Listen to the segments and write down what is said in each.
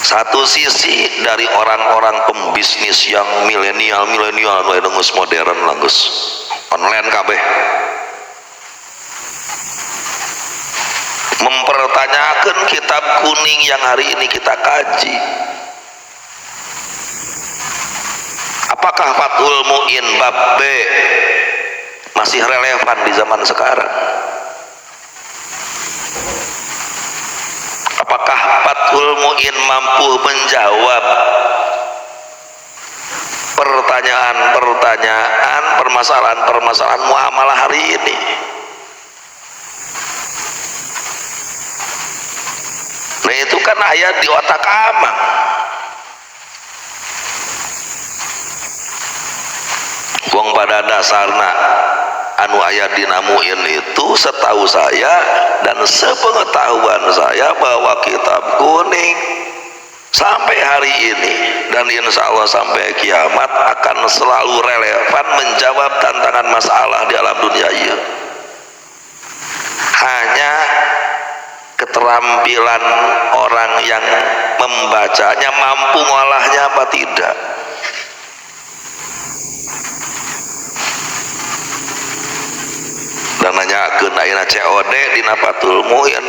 Satu sisi dari orang-orang pembisnis yang milenial ngeus modern lah geus online kabeh, mempertanyakan kitab kuning yang hari ini kita kaji. Apakah Fathul Mu'in bab B masih relevan di zaman sekarang? Apakah Fathul Mu'in mampu menjawab pertanyaan-pertanyaan, permasalahan-permasalahan muamalah hari ini? Nah itu kan ayat di otak amang. Wong pada dasarna anu aya dina Mu'in itu setahu saya dan sepengetahuan saya bahwa kitab kuning sampai hari ini dan insya Allah sampai kiamat akan selalu relevan menjawab tantangan masalah di alam dunia ini. Hanya keterampilan orang yang membacanya mampu ngolahnya apa tidak. Dan nanya ke ayeuna COD dina Fathul Mu'in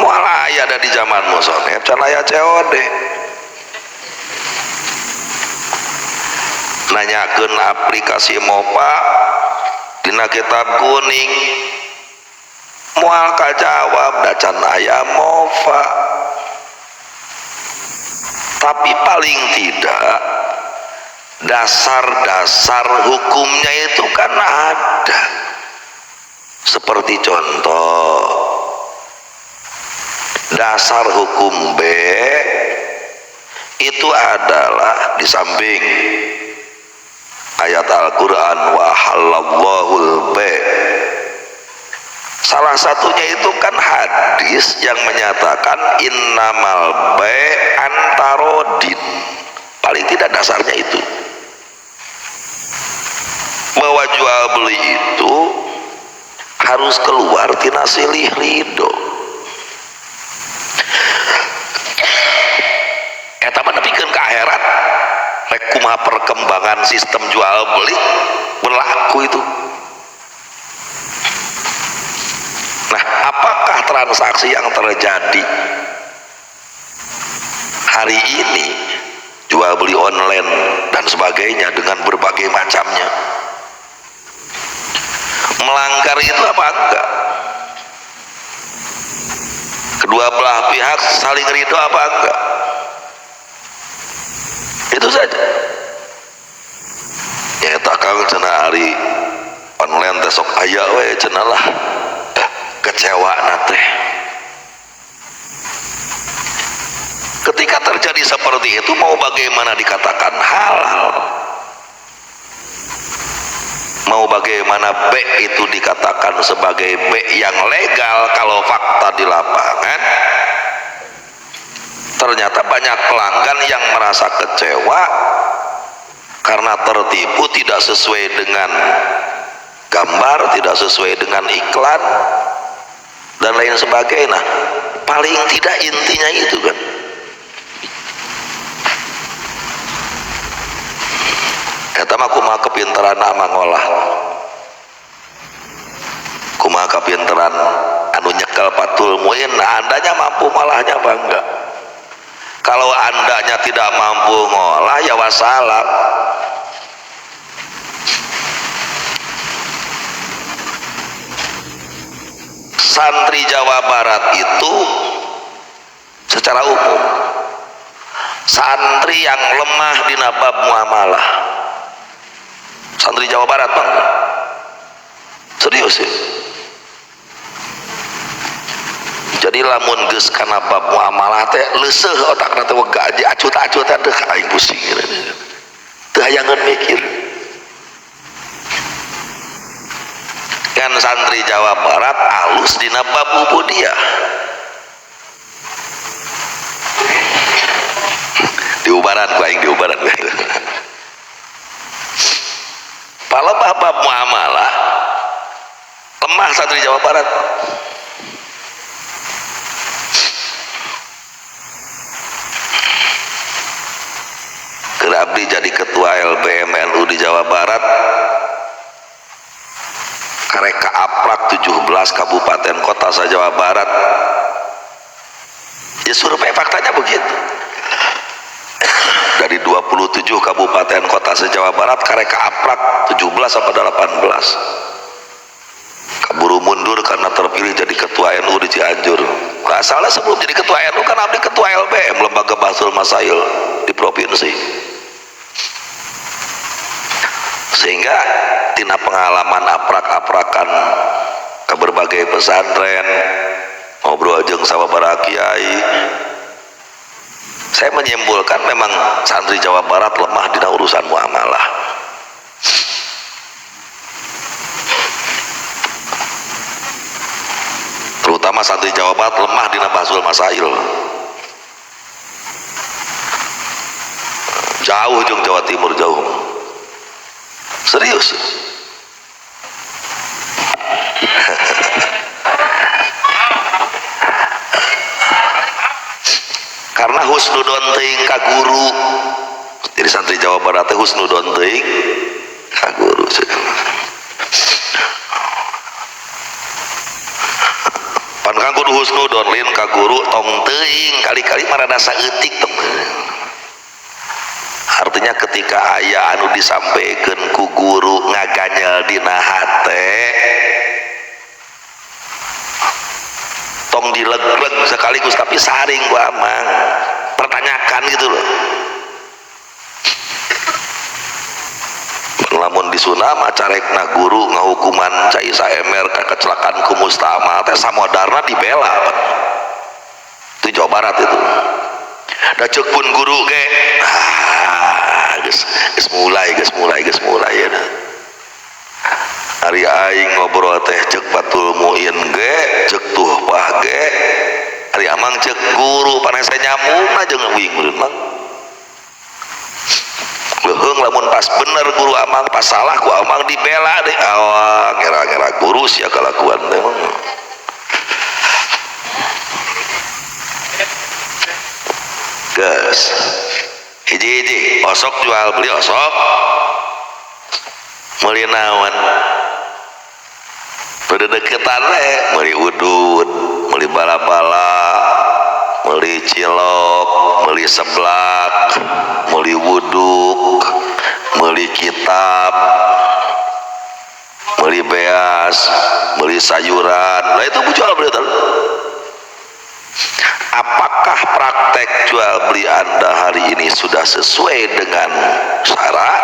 moal aya ada di zaman musonep can aya COD. Nanyakeun aplikasi Mopa dina kitab kuning moal kajawab da can aya Mopa. Tapi paling tidak dasar-dasar hukumnya itu kan ada. Seperti contoh dasar hukum B itu adalah di samping ayat Al-Quran wa halallahul bay', salah satunya itu kan hadis yang menyatakan innamal bay' antarodin. Paling tidak dasarnya itu bahwa jual beli itu harus keluar tina silih ridho. Eta mah nepikeun ka akhirat rek kumaha perkembangan sistem jual beli berlaku itu. Nah, apakah transaksi yang terjadi hari ini jual beli online dan sebagainya dengan berbagai macamnya melanggar itu apa enggak? Kedua belah pihak saling ridho apa enggak? Itu saja. Ya tak kang cenah hari online teh sok aya we cenah lah kecewa teh. Ketika terjadi seperti itu mau bagaimana dikatakan halal? Mau bagaimana B itu dikatakan sebagai B yang legal kalau fakta di lapangan ternyata banyak pelanggan yang merasa kecewa karena tertipu, tidak sesuai dengan gambar, tidak sesuai dengan iklan dan lain sebagainya. Nah, paling tidak intinya itu kan. Eta mah kumaha kepinteran ama ngolah, kumaha kepinteran anu nyekel Fathul Mu'in. Nah, andanya mampu malahnya apa enggak? Kalau andanya tidak mampu ngolah ya wassalam. Santri Jawa Barat itu secara umum santri yang lemah di bab muamalah. Santri Jawa Barat bang, serius ya. Jadi lamun geus kana bab muamalah teh leuseuh otakna teh wega aja acut-acut teh aing pusing teu hayangan mikir. Kan santri Jawa Barat alus dina bab ubudiyah. Diubaran ku aing diubaran ku aing. Palebah bab muamalah lemah santri Jawa Barat. abdi jadi ketua LBM NU di Jawa Barat karek kaaplak 17 kabupaten kota sa Jawa Barat. Ya survei faktanya begitu. Dari 27 kabupaten kota se-Jawa Barat karek kaaplak 17 apa 18. Kaburu mundur karena terpilih jadi ketua NU di Cianjur. Asalnya sebelum jadi ketua NU kan abdi ketua LBM, Lembaga Bahsul Masail di provinsi. Sehingga tina pengalaman aprak-aprakan ke berbagai pesantren, ngobrol jeung sababaraha kiai, saya menyimpulkan memang santri Jawa Barat lemah di urusan muamalah. Terutama santri Jawa Barat lemah di bahsul masail. Jauh jeung Jawa Timur jauh. Serius. Karena husnudon teuing ka guru. Jadi santri Jawa Barat teh husnudon teuing ka guru. Pan kang kudu husnudon lain ka guru tong teuing kali-kali marada saeutik tong. Artinya ketika aya anu disampaikan ku guru ngaganyel dina hate tong dileg-leg sekaligus tapi saring ku amang pertanyakan gitu loh. Lamun di Sunda mah carekna guru ngahukuman cai saemer ka kecelakaan ku Mustama teh samodarna dibela. Itu Jawa Barat itu. Da ceuk pun guru ge geus mulai ya. Ari aing ngobrol teh ceuk Batul Muin ge, ceuk Tuhpah ge, ari amang ceuk guru panese nyamuna jeung wing mang. Leuheung lamun pas bener guru amang, pas salah ku amang dibela deui. Awang ngera-ngera guru sia kalakuan teh mah. Geus. Hiji-hiji osok jual beli osok. Meuli naon? Pada deketan we, meuli udud, meuli bala-bala, meuli cilok, meuli seblak, meuli wuduk, meuli kitab, meuli beas, meuli sayuran. Nah itu jual beli tadi. Apakah praktek jual beli Anda hari ini sudah sesuai dengan syarat?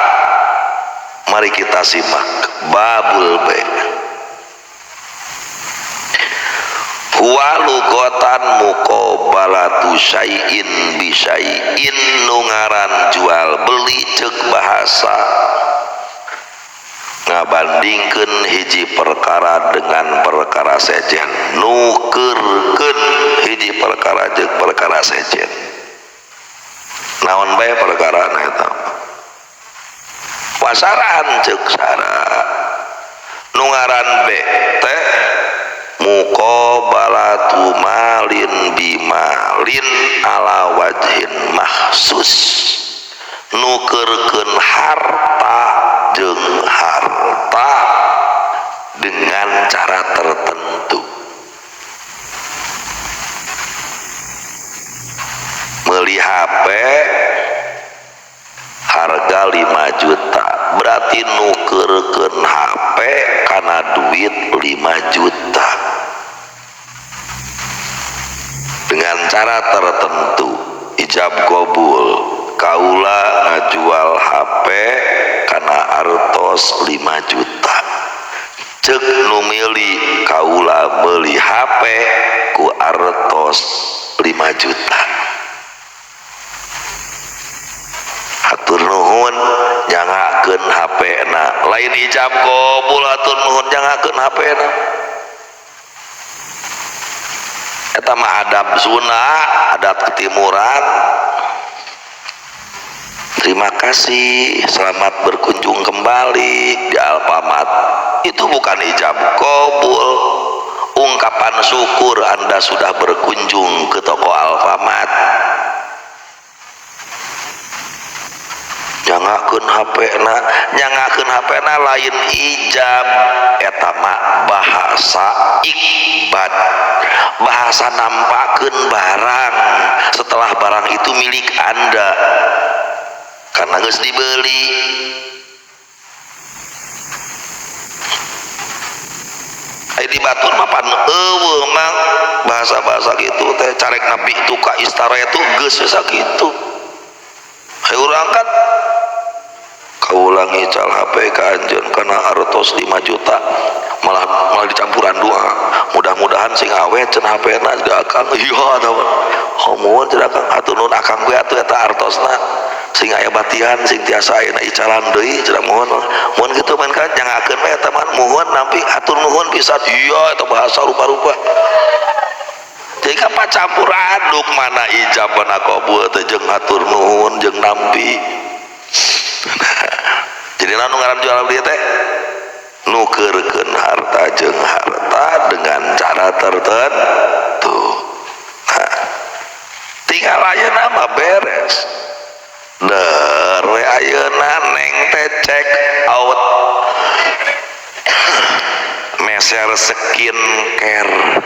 Mari kita simak babul be. Huwa lugotan muqabalatu syai'in bi syai'in, nungaran jual beli ceuk bahasa ngabandingkeun hiji perkara dengan perkara sejen, nukeurkeun hiji perkara jeung perkara sejen. Naon bae perkara eta? Pasaran ceuk sara. Nungaran be teh muqabalatu malin bimalin ala wajhin mahsus, nukeurkeun harta jeung harta dengan cara tertentu. Meuli HP harga 5 juta, berarti nukeurkeun HP kana duit 5 juta dengan cara tertentu. Ijab qabul, kaula ngajual HP kana artos 5 juta. Ceuk nu milih kaula meuli HP ku artos 5 juta. Hatur nuhun jangakeun HP-na. Lain ijab qabul, hatur nuhun jangakeun HP-na. Eta mah adab Sunda, adat ketimuran. Terima kasih, selamat berkunjung kembali di Alfamart. Itu bukan ijab qabul, ungkapan syukur Anda sudah berkunjung ke toko Alfamart. nampakeun HP-na nyangakeun HP-na lain ijab eta mah bahasa ikbad, bahasa nampakeun barang setelah barang itu milik Anda karena geus dibeli. Di batur mah pan eueuh mang bahasa-bahasa gitu teh carek nabi itu ka istara itu geus sakitu. Hayu urang kan kaulangi cal HP ka anjeun kana artos 5 juta malah dicampuran doa mudah-mudahan sing awet cenah HP-na juga akang iya tah homoon cenah akang atuh nun akang gue atuh eta artosna sing aya batihan sing tiasa aya na icalan deui cenah mohon kitu man kan jangakeun we eta man mohon nampi atur nuhun pisan iya eta bahasa rupa-rupa jadi ka campur aduk mana ijab mana qabul teh jeung atur nuhun jeung nampi. Jadi nu ngaran jual beli teh nukeurkeun harta jeung harta dengan cara tertentu. Nah, tinggal ayeuna mah beres. Der we ayeuna neng teh check out meser skincare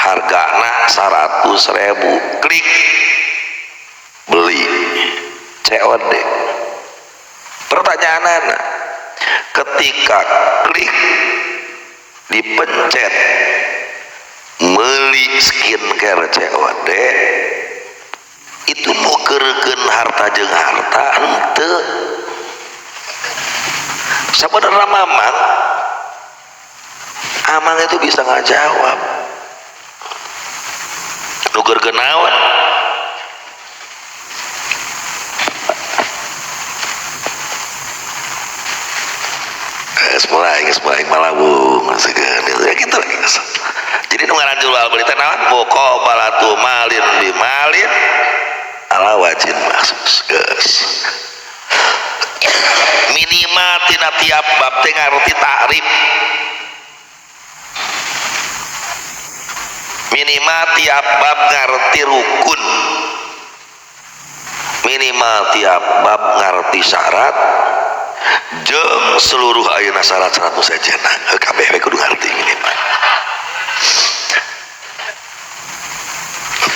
hargana 100.000 klik beli COD. Pertanyaan ketika klik dipencet meuli skincare COD itu nukeurkeun harta jeung harta henteu sabenerna mamang amang itu bisa ngajawab nukeurkeun naon mulai malabung ya gitu lagi. Jadi nu ngaran jual beli teh naon muqabalatu malin bimalin ala wajin maksus geus minimal tina tiap bab teh ngarti takrif minimal tiap bab ngarti rukun minimal tiap bab ngarti syarat jeung seluruh ayeuna syarat 100 sejenna kabeh we kudu ngarti minimal.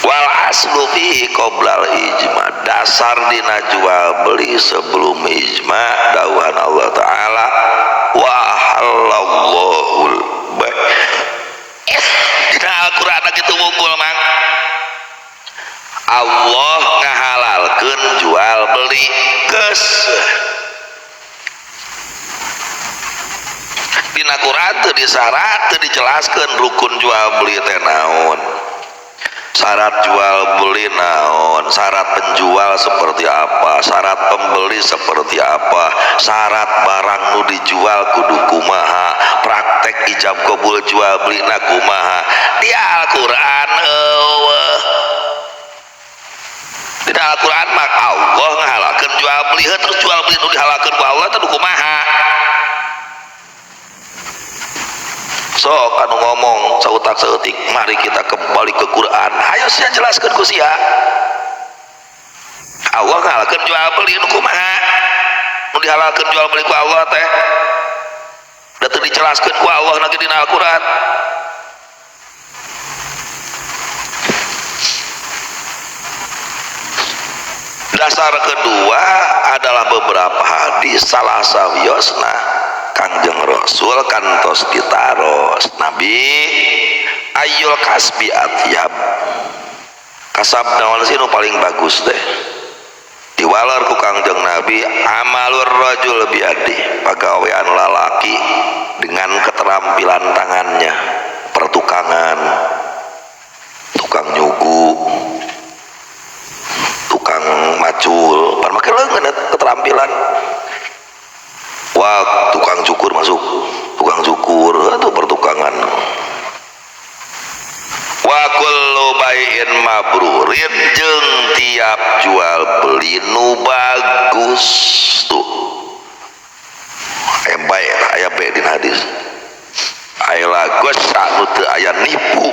Wal aslu fi qoblal ijma dasar dina jual beli sebelum ijma dawuhan Allah taala wa halallahul bai' dina Al-Qur'an kitu wungkul mang Allah ngahalalkeun jual beli geus dina Quran teu disyarat teu dijelaskeun rukun jual beli teh naon syarat jual beli naon syarat penjual seperti apa syarat pembeli seperti apa syarat barang nu dijual kudu kumaha praktek ijab qabul jual beli na kumaha di Al-Quran eueuh di Al-Quran mak Allah ngahalalkeun jual beli terus jual beli nu dihalalkeun ku Allah teh kumaha sok anu ngomong sautak saeutik mari kita kembali ke Quran hayo sia jelaskeun ku sia Allah ngahalalkeun jual beli nu kumaha nu dihalalkeun jual beli ku Allah teh da teu dijelaskeun ku Allah lagi dina Al-Quran. Dasar kedua adalah beberapa hadis salah sawiosna Kangjeng Rasul kantos ditaros Nabi ayyul kasbi atyab kasab naon sih nu paling bagus teh diwalar ku Kangjeng Nabi amalur rajul biadi pagawean lalaki dengan keterampilan tangannya pertukangan tukang nyugu tukang macul pan make leungeun keterampilan wah tukang cukur masuk tukang cukur itu pertukangan wa kullu bai'in mabrurin jeung tiap jual beli nu bagus tuh aya bae aya bae dina hadis aya lagos anu teu aya nipu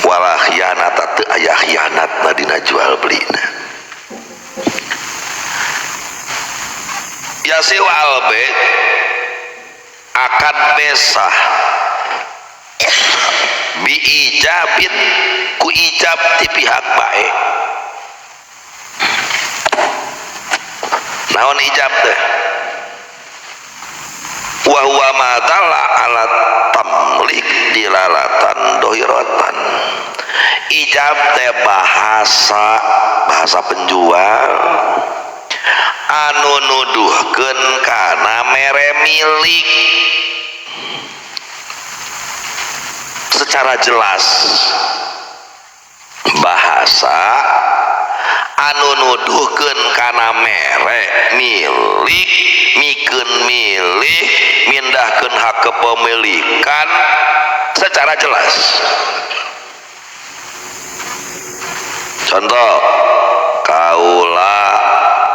wala khianat teu aya khianatna dina jual belina. Yasil albe akad besah bi ijabin ku ijab ti pihak bae. Naon ijab teh? Wa huwa madalla ala tamlik dilalatan dohiratan. Ijab teh bahasa penjual anu nuduhkeun kana mere milik secara jelas. Bahasa anu nuduhkeun kana mere milik mikeun milih mindahkeun hak kepemilikan secara jelas. Contoh, kaula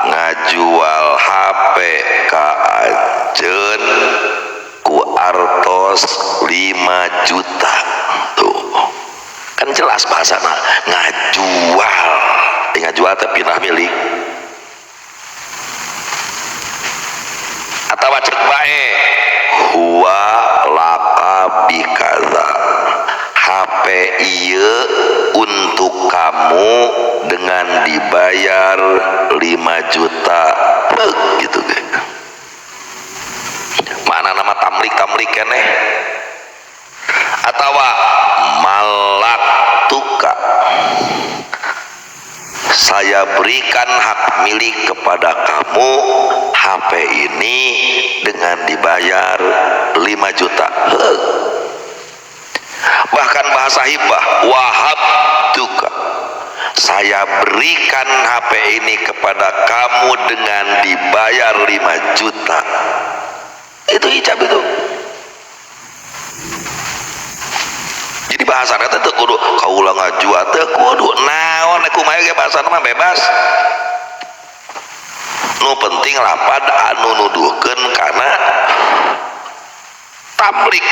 ngajual HP ka ajeun ku artos 5 juta. Tuh kan jelas bahasana ngajual. Ngajual teh pindah milik. Atawa cek bae huwa laka bikaza, HP ieu untuk kamu dengan dibayar 5 juta gitu kan. Mana nama tamlik keneh. Atawa malak tuka, saya berikan hak milik kepada kamu HP ini dengan dibayar 5 juta. Bahkan bahasa hibah, wahab tuka, saya berikan HP ini kepada kamu dengan dibayar 5 juta. Itu ijab itu. Jadi bahasa kata teu kudu kaula ngajual teu kudu naon kumaha ge bahasana mah bebas. Nu penting lapad anu nuduhkeun kana tamlik.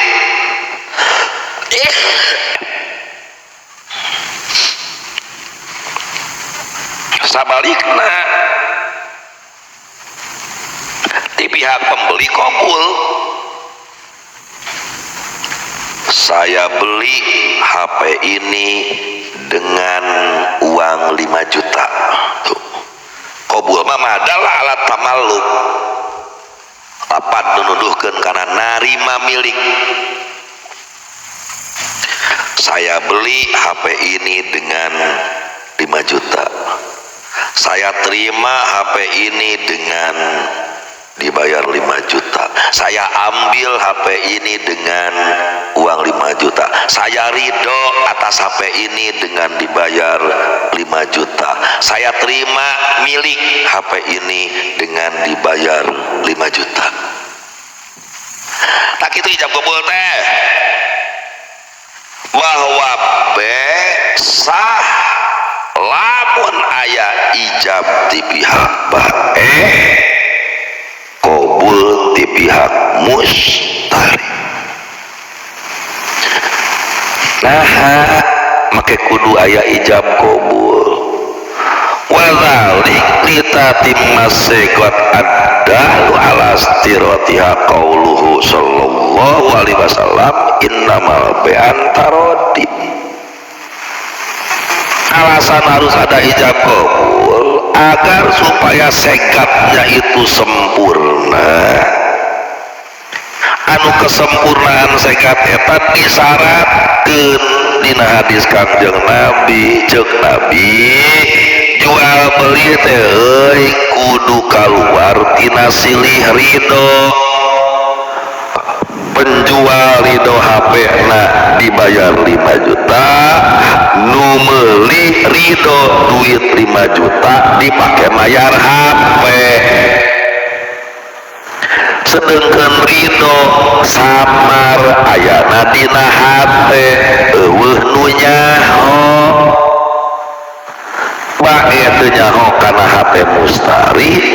Sabalikna di pihak pembeli qabul, saya beli HP ini dengan uang 5 juta. Tuh. Qabul mah madalla alat tamalluk. Lapan nuduhkeun kana narima milik. Saya beli HP ini dengan 5 juta. Saya terima HP ini dengan dibayar 5 juta. Saya ambil HP ini dengan uang 5 juta. Saya ridho atas HP ini dengan dibayar 5 juta. Saya terima milik HP ini dengan dibayar 5 juta. Tak itu ijab qabul teh. Bahwa sah lamun aya ijab di pihak bae, qabul di pihak mustari. Nah, make kudu aya ijab qabul. Wadzalik litatimma siqat ad-dahlu ala istiratiha qauluhu sallallahu alaihi wasallam innamal bai'an taraddi. Alasan harus ada ijab qabul agar supaya sekatnya itu sempurna. Anu kesempurnaan sekat eta disyaratkeun dina hadis Kangjeng Nabi, ceuk Nabi jual beli teh euy kudu kaluar tina silih ridho. Penjual ridho HP na dibayar 5 juta, nu meuli ridho duit 5 juta dipake mayar HP. Sedengkeun ridho samar ayana dina hate eueuh nu nyaho bae teu nyaho kana hate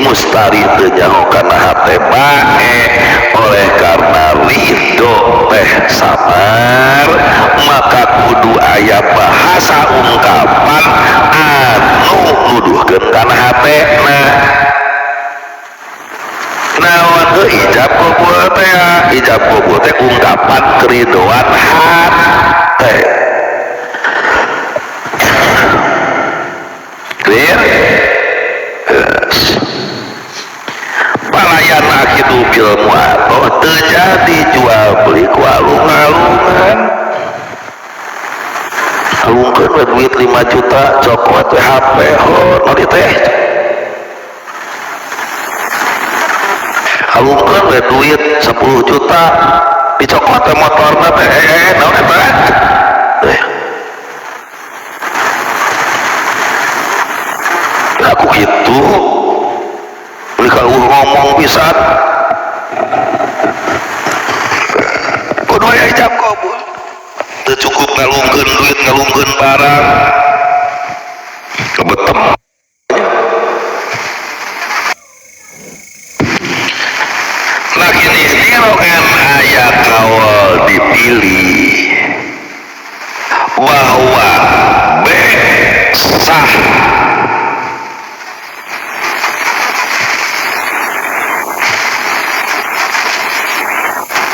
mustari teu nyaho kana hate bae. Oleh karena ridho teh samar maka kudu aya bahasa kana hatena naon ijab qabul teh ijab qabul teh ungkapan keridoan hate clear palayan hidup bil mu'atoh terjadi jual beli ku alung-alungan alungkeun duit 5 juta cokot HP ho teh alungkeun duit 10 juta dicokot motorna teh naon eta aku gitu kalau ngomong pisan kudu aya ijab qabul teu cukup ngalungkeun duit ngalungkeun barang kebetem lakin istirokan ayat awal dipilih bahwa sah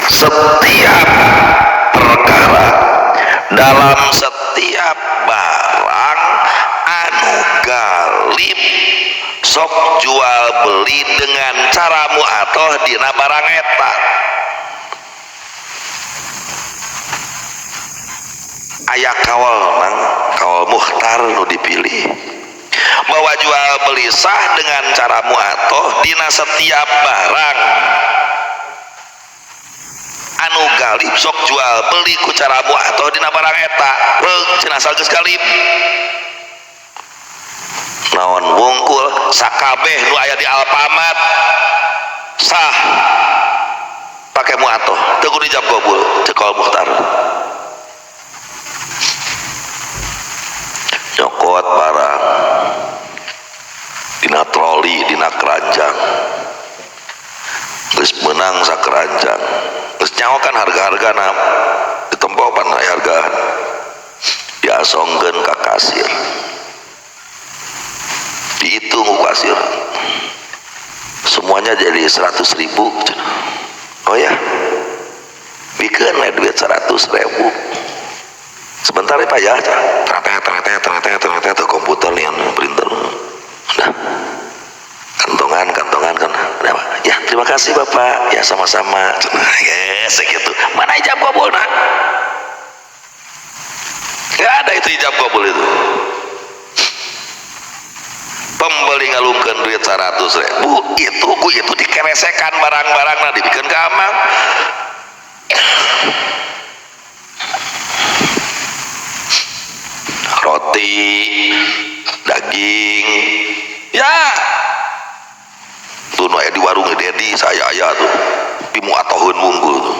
setiap perkara dalam setiap barang anu galib sok jual beli dengan cara mu'atoh dina barang eta aya kawal mang kawal mukhtar nu dipilih bahwa jual beli sah dengan cara mu'atoh dina setiap barang anu galib sok jual beli ku cara mu'atoh dina barang eta reug cenah sageus galib naon wungkul sakabeh nu aya di Alfamart sah pake mu'atoh teu kudu ijab qabul cekol mukhtar nyokot barang dina troli dina keranjang geus menang sakeranjang geus nyaokan harga-hargana ditempopan hargaan diasongkeun ka kasir dihitung ku kasir semuanya jadi 100.000 oh ya bikin duit 100.000 sebentar ya pak ya ternyata komputer lian printer udah kantongan kan ya terima kasih bapak ya sama-sama ya segitu mana ijab qabul nak nggak ada itu ijab qabul itu pembeli ngalungkeun duit 100.000 itu dikeresekan barang-barangna dibikin keamang roti daging ya tuh no di warung Dedi saya aya tuh di mu'atoheun wunggul tuh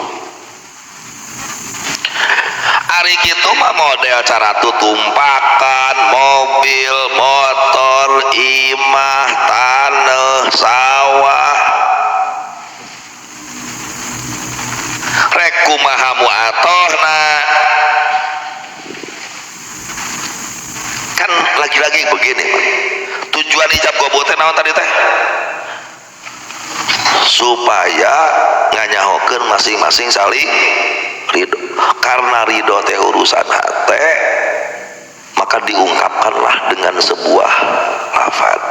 ari kitu mah model cara tumpakan mobil motor imah tanah sawah rek kumaha mu'atohna kan lagi-lagi begini tujuan ijab qabul teh naon tadi teh supaya nganyahokeun masing-masing saling ridho karena ridho teh urusan hate maka diungkapkanlah dengan sebuah lafaz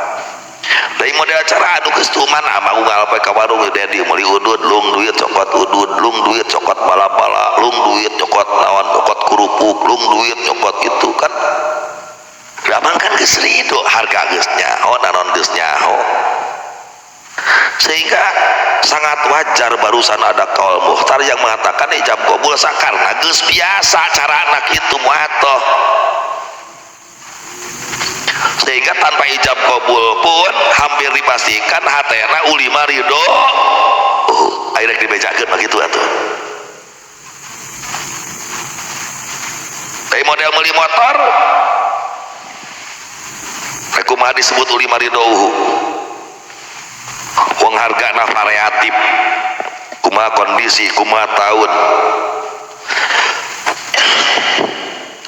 dari model cara anu geus tuman ama unggal pe ka warung Dedi meuli udud lung duit cokot udud lung duit cokot bala-bala lung duit cokot naon cokot kerupuk lung duit cokot gitu kan gampang kan geus ridho harga geus nyaho naon geus nyaho sehingga sangat wajar barusan ada kaul mukhtar yang mengatakan ijab qabul sakarna geus biasa cara anak itu mu'atoh sehingga tanpa ijab qabul pun hampir dipastikan hatena ulima ridho akhirnya dibejakeun begitu atuh dari model meuli motor kumaha disebut ulima ridho wong hargana variatif kumaha kondisi kumaha tahun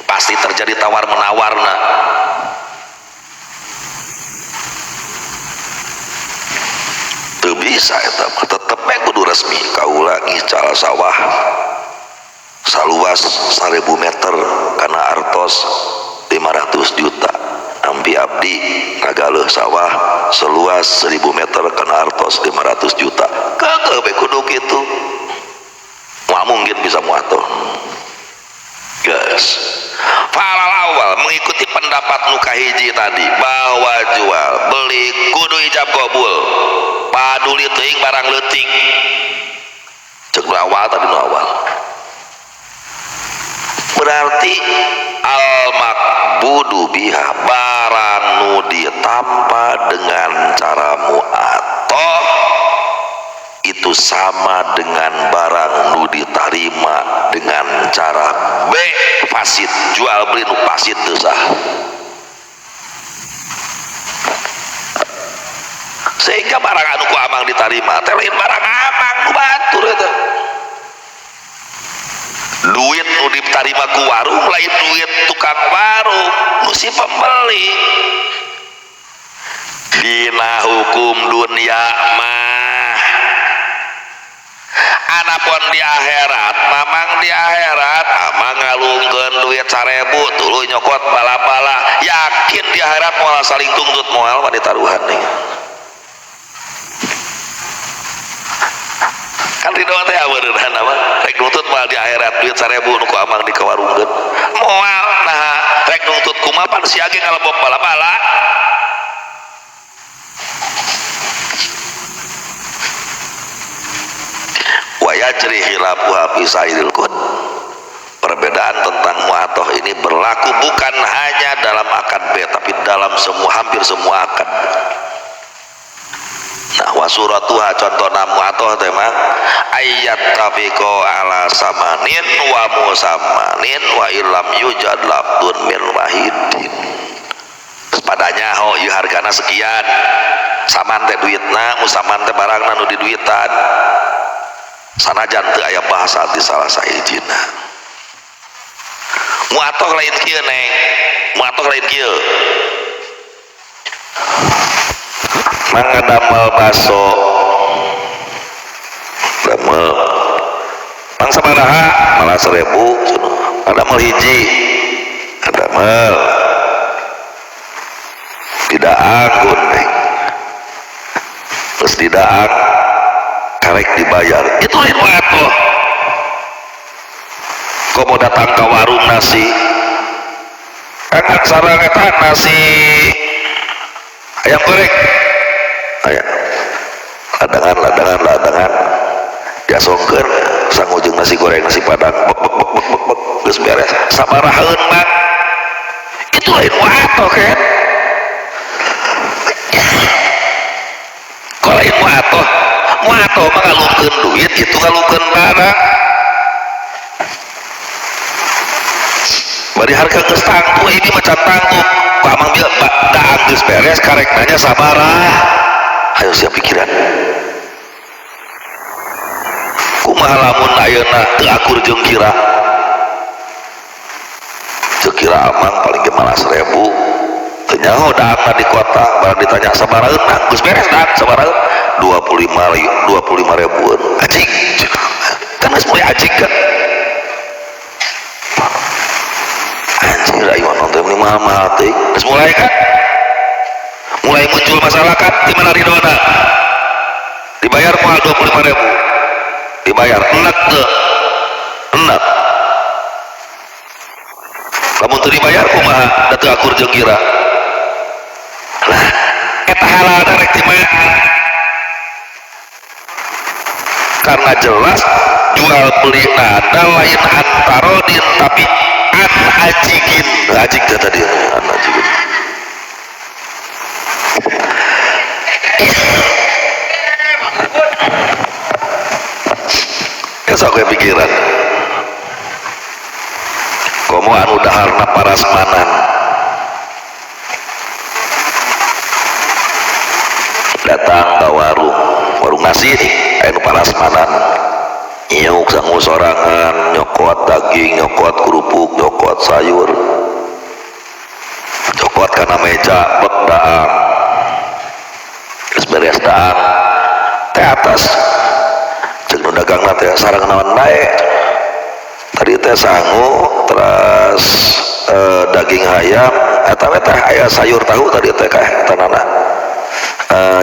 pasti terjadi tawar menawarna bisa eta mah tetep we kudu resmi kaula ngical sawah saluas 1000 meter kana artos 500 juta ampi abdi ngagaleuh sawah seluas 1000 meter kana artos 500 juta kageu we kudu kitu moal mungkin bisa muatoh guys. Falal awal mengikuti pendapat nuka hiji tadi bahwa jual beli kudu ijab kabul paduli teuing barang leutik cek awal tadi nu awal berarti al makbudu biha barang nu ditampa dengan cara mu'atoh itu sama dengan barang nu diterima dengan cara B fasid jual beli nu fasid teu sah sehingga barang anu ku amang diterima teh lain barang amang nu batur eta duit nu diterima ku warung lain duit tukang warung nu si pembeli dina hukum dunia mah anapun di akhirat mamang di akhirat amang ngalungkeun duit 1000 tuluy nyokot bala-bala yakin di akhirat moal saling tuntut moal mah ditaruhan nih kan ridho teh beneran apa rek nuntut moal di akhirat duit 1000 nu ku amang dikawarungkeun moal nah rek nuntut kumaha pan si age ngalebok bala-bala wayajri khilafuha fi sairil qud. Perbedaan tentang mu'atoh ini berlaku bukan hanya dalam akad B tapi dalam hampir semua akad. Nah wasuratuha contohna mu'atoh tema ayat tafiqo ala samanin wa musamanin wa illam yujad labdun min wahidin. Padanya ieu hargana sekian saman teh duitna musaman teh barangna nu diduitan sanajan teu aya bahasa di salah sahijina mu'atoh lain kieu neng mu'atoh lain kieu mangga damel baso damel mang sabaraha malah 1000 damel hiji damel tidak anggun neng terus tidak karek dibayar itu lain mu'atoh kok mau datang ke warung nasi angkat sarang eta nasi ayam goreng aya ladangan diasongkeun sangujung nasi goreng nasi padang geus beres sabarahaeun mah itu lain mu'atoh kan kok lain mu'atoh mu'atoh mah ngalungkeun duit itu ngalungkeun barang bari harga geus tangtu ini macan tangtu pamang bieu daang geus beres karek nanya sabaraha hayo siap pikiran kumaha lamun ayeuna teu akur jeung kira teu kira amang paling ge malah 1000 teu nyaho daangna di kota barang ditanya sabaraha geus beres daang sabaraha 25 ribuan anjing kan geus mulai anjing kan anjing ra ieu nonton ini mahal teh geus mulai kan mulai muncul masyarakat di mana ridona dibayar mahal 25.000 dibayar enak teu enak lamun teu dibayar kumaha da teu akur jeung kira lah eta halalna rek di mana karena jelas jual beli nada lain antarodin tapi an ajigin ajig tadi an ajigin esok ke pikiran komo anu daharna parasmanan datang ke warung nasi nih anu parasmanan nyuk sangu sorangan nyokot daging nyokot kerupuk nyokot sayur nyokot kana meja bek daang geus beres daang teh atas cek nu dagangna teh sareng naon bae tadi teh sangu terus daging ayam eta teh aya sayur tahu tadi teh kae tanana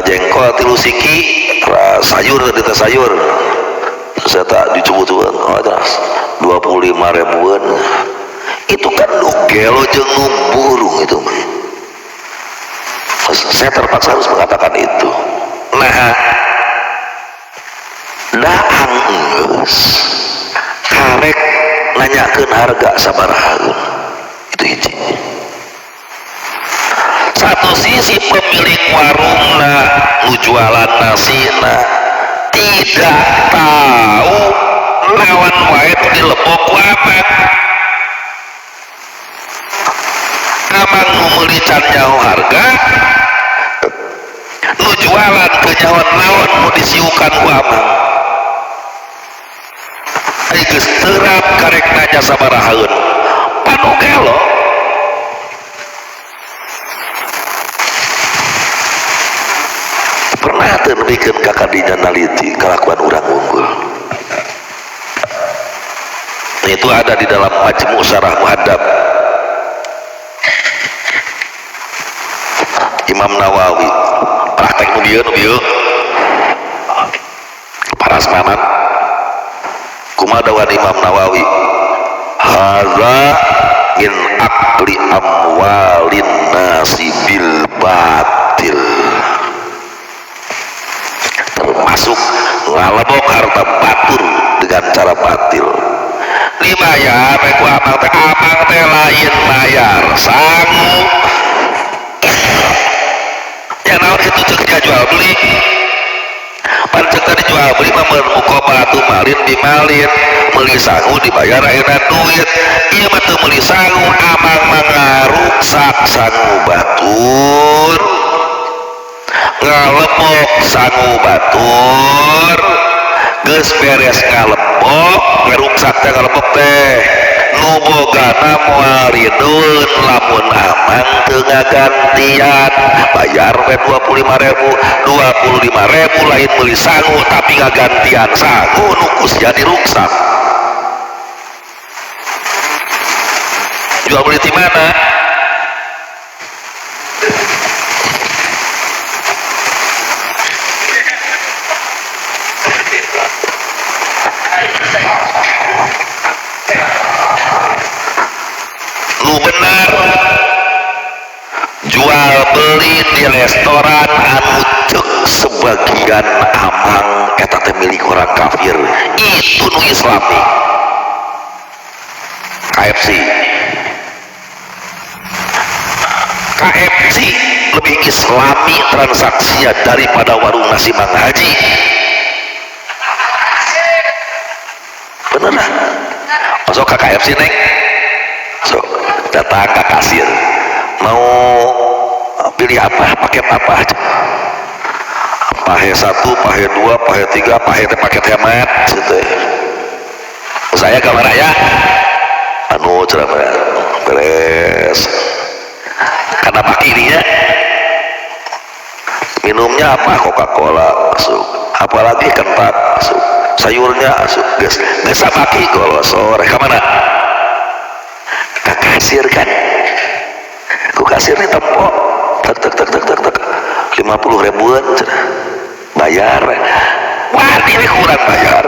jengkol 3 siki terus sayur tadi teh sayur terus eta dicubut-cubut terus 25.000-an itu kan nu gelo jeung nu burung itu mah. Saya terpaksa harus mengatakan itu. Nah daang geus karek nanyakeun harga sabaraha itu hiji. Satu sisi pemilik warungna nu jualan nasina tidak tahu lawan wae dilebok wapak amang nu meuli can nyaho harga nu jualan teu nyaho naon nu disiukan ku amang ai geus teurap karek nanya sabarahaeun panu gelo pernah teu nebikeun ka kadinya naliti kalakuan urang unggul. Itu ada di dalam Majmu' Syarah Muhadzab Imam Nawawi praktek nu bieu parasmanan kumaha dawuh Imam Nawawi hadza min akli amwalin nasi bil batil termasuk ngalebok harta batur dengan cara batil dibayar ku amang teh lain bayar sangu ya naon itu cek jual beli pancek tadi jual beli mah mukobatu malin bimalin meuli sangu dibayar ayeuna duit ieu mah teu meuli sangu amang mangaruksak sangu batur ngalepok sangu batur geus beres ngalepok ngaruksak teh ngalepok teh nu bogana moal rideun lamun amang teu ngagantian bayar we 25.000 lain meuli sangu tapi ngagantian sangu nu kus jadi ruksak jual beli di mana lu benar jual beli di restoran anu cek sebagian amang eta teh milik orang kafir itu nu islami KFC lebih islami transaksinya daripada warung nasi Mang Haji bener lah masuk ke KFC neng so datang ke kasir mau pilih apa paket apa aja pahe 1 pahe 2 pahe 3 paket hemat gitu. Saya kamar ya anu cerah beres karena pagi ini ya minumnya apa Coca-Cola masuk apalagi kentat masuk sayurnya masuk geus sabaki kalau sore kemana ke kasir kan ku kasir nih tempo tek 50.000-an bayar wah ini kurang bayar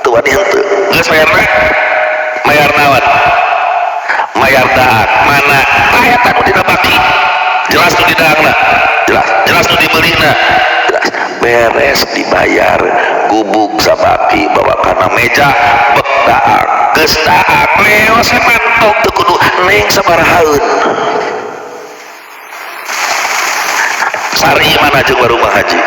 tuan henteu geus bayar naon bayar daak mana eta nu dina baki jelas nu di daangna jelas nu dibeulina jelas beres dibayar gubuk sabaki bawa kana meja bek daak geus daak leos mantong teu kudu neng sabarahaeun sari mana jeung warung haji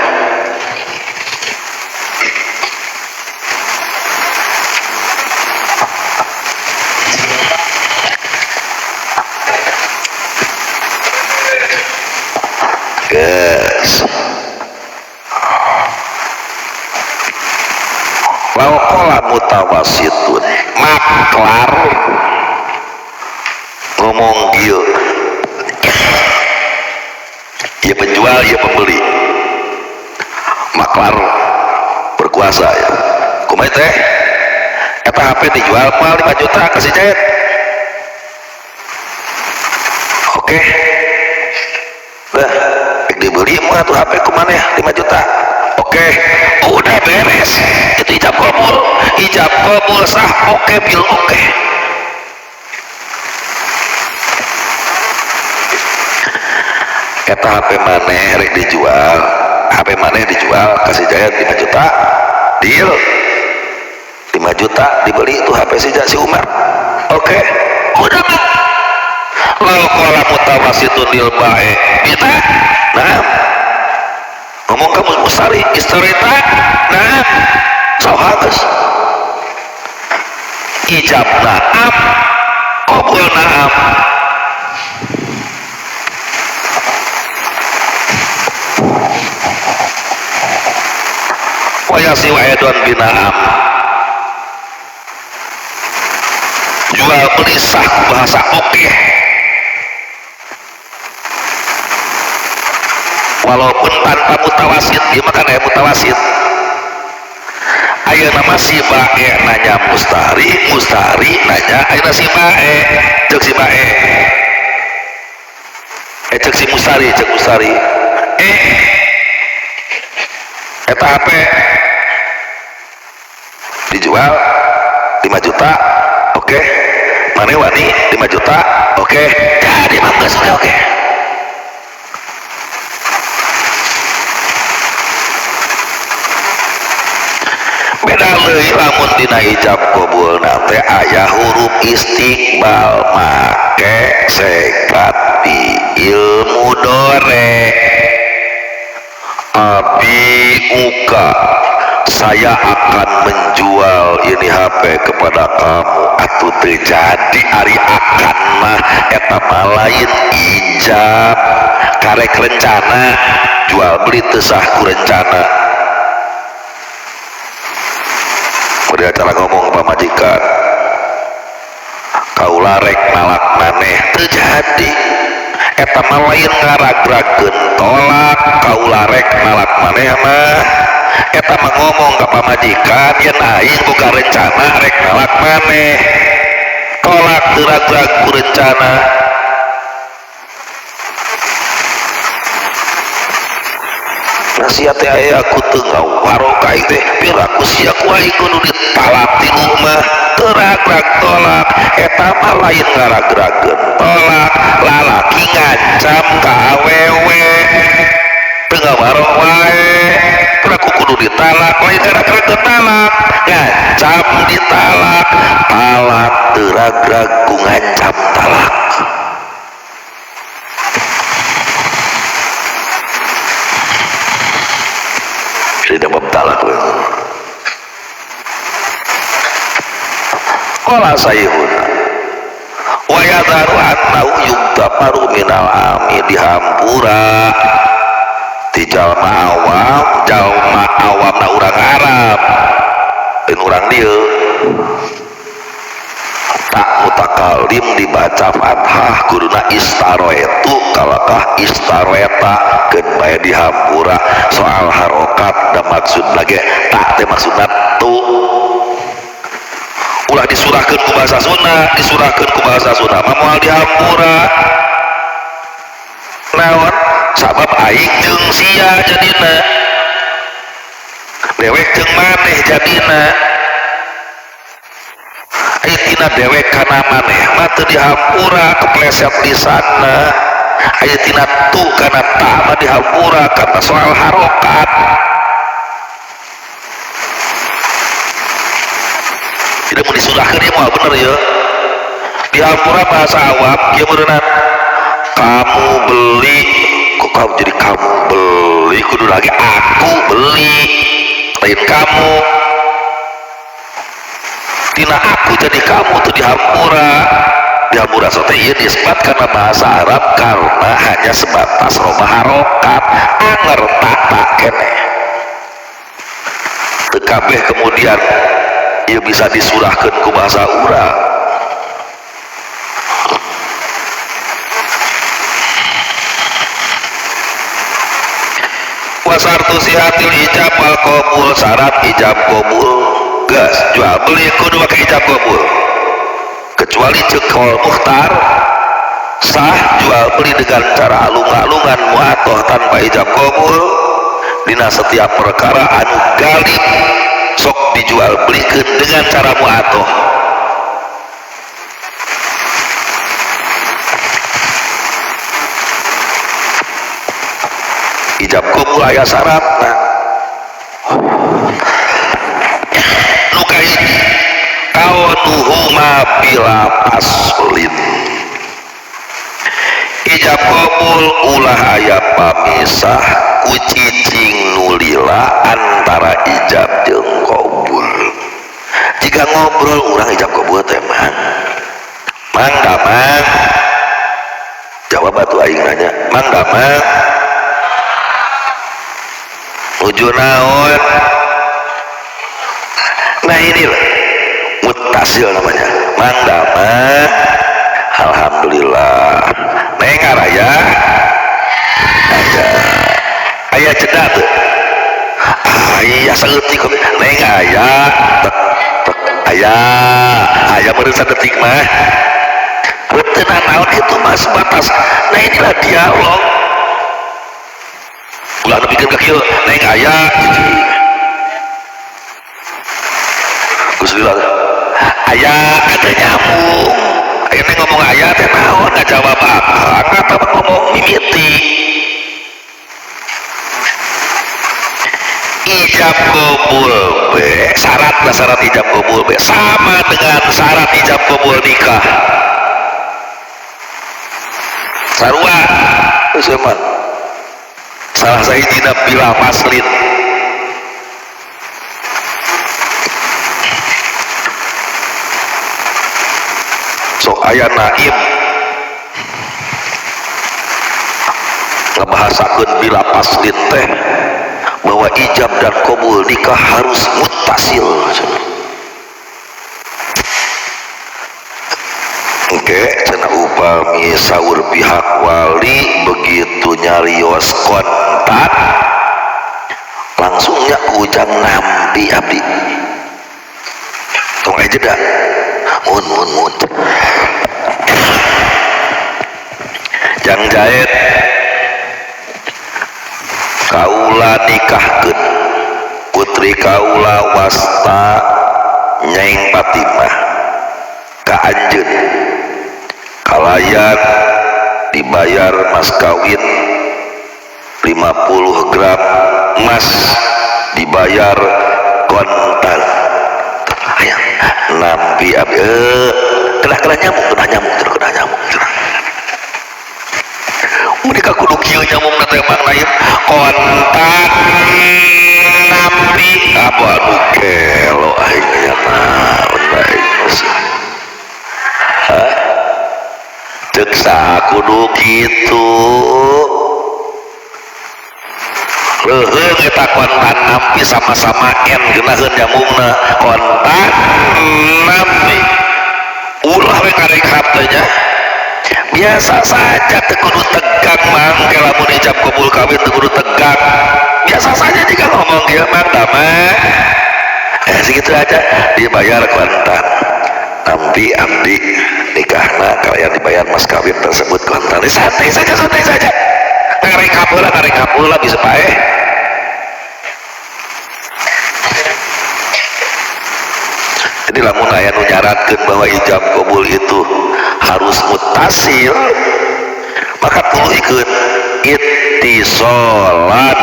yes laukola mutawasitun maklar ngomong dia ya penjual ya pembeli maklar berkuasa ya kumaha teh eta HP dijual mal 5 juta kasih jahit oke nah dibeli mah tuh HP kumaneh 5 juta oke udah beres itu ijab kabul sah oke bil oke eta HP maneh rek dijual HP maneh dijual kasih jahit 5 juta deal 5 juta dibeli itu HP si Umar oke udah mah lalu kalau mutawasitun lil bae kita nah ngomong kamu musari istorita nah sohages ijab naam qabul naam wayasi wa'edon binaam jual beli sah bahasa oke walaupun tanpa mutawasit dia makan mutawasit ayeuna nama si bae nanya mustari nanya ayeuna si bae cek si bae cek si mustari eta HP dijual 5 juta oke mana wani 5 juta oke jadi mangga sudah oke beda leuwih lamun dina ijab qabul teh aya huruf istiqbal make sekat di ilmu dore uka saya akan menjual ini HP kepada kamu atuh terjadi ari akan mah eta lain ijab karek rencana jual beli teu sah ku rencana pada acara ngomong pamajikan kaula rek nalak maneh terjadi eta lain ngaragrageun tolak kaula rek nalak maneh mah eta mah ngomong ka pamajikan yen aing boga rencana rek nalak maneh tolak teu ragrag ku rencana nasihat aya aku teu ngawarokah teh piraku sia ku aing kudu ditalak ti rumah teu ragrag tolak eta mah lain ngaragrageun tolak lalaki ngancam ka awewe teu ngawarok wae piraku kudu ditalak lain ngaragrageun talak ngancam ditalak talak teu ragrag ku ngancam talak tidak memtalak qala sayhun wa yadharu annahu yugtafaru minal ami dihampura ti jalma awam na urang Arab dan urang dieu tak mutakalim dibaca fathah kuduna istaroetu kalakah istaroeta keun bae dihampura soal harokat dan maksud lagi tak teh maksudna tu ulah disurahkeun ku bahasa Sunda mah moal dihampura naon sabab aing jeung sia jadina dewek jeung maneh jadina tina dewek kana maneh mah teu dihampura kepleset lisanna aya tina tu kana ta mah dihampura karena soal harokat tidak mau disurahkeun ieu mah bener ya dihampura bahasa awam ieu meureunna kamu beli kok kamu jadi kamu beli kudu lagi aku beli lain kamu tina aku jadi kamu tuh dihampura sote ieu disebut karena bahasa Arab karena hanya sebatas loba harokat anger tak keneh teu kabeh kemudian ieu bisa disurahkeun ku bahasa urang wasartu sihatil ijab wal qabul, syarat ijab qabul gas jual beli kudu pakai ijab qabul, kecuali cekol mukhtar sah jual beli dengan cara alung-alungan muatoh tanpa ijab qabul dina setiap perkara anu galib sok dijual belikan dengan cara muatoh. Ijab qabul aya syaratna. Nu kahiji kaunuhuma bila paslin. Ijab qabul ulah aya pamisah ku cicing nulila antara ijab jeung qabul. Jika ngobrol urang ijab qabul teh mang damang jawab atuh aing nanya mang damang nuju naon. Nah ini lah mutasil namanya mang damang alhamdulillah neng araya aya ceda tuh aya saeutik neng aya aya meureusan detik mah teu naon itu mah sebatas. Nah inilah dialog ulah bikin ke kieu neng aya Gus bilang aya ada nyamuk aya neng ngomong aya teh naon ngajawab apa kata ngomong mimiti. Ijab qabul be syarat ijab qabul be sama dengan syarat ijab qabul nikah sarua usman salah sahijina bila paslin. Sok aya naim ngebahasakeun bila paslin teh bahwa ijab dan qabul nikah harus muttasil. Oke, cenah upami saur pihak wali begitu nyarios kontak langsungnya ujang nampi abdi tong aja dah mun jang jahit kaula nikahkeun putri kaula wasta Nyai Fatimah ka anjeun kalayan dibayar mas kawin 50 gram emas dibayar kontan aya nampi abdi kena nyamuk mereka kudu kieu nyamuk na teh mang naib kontan nampi apa anu kelo aing aya naon bae cek sakudu kitu leuheung eta kontan nampi sama-sama N geunaheun nyamukna kontan nampi ulah we karekap teh nya biasa saja teu kudu tegang mang ke lamun ijab qabul kawin teu kudu tegang biasa saja jika ngomong kieu mang damang segitu aja dibayar kontan nampi abdi nikahna kalian dibayar mas kawin tersebut kontan santai saja ngarek kapeula bisa paeh. Jadi lamun aya nu nyaratkeun bahwa ijab qabul itu harus muttasil maka tuluikeun ittisalan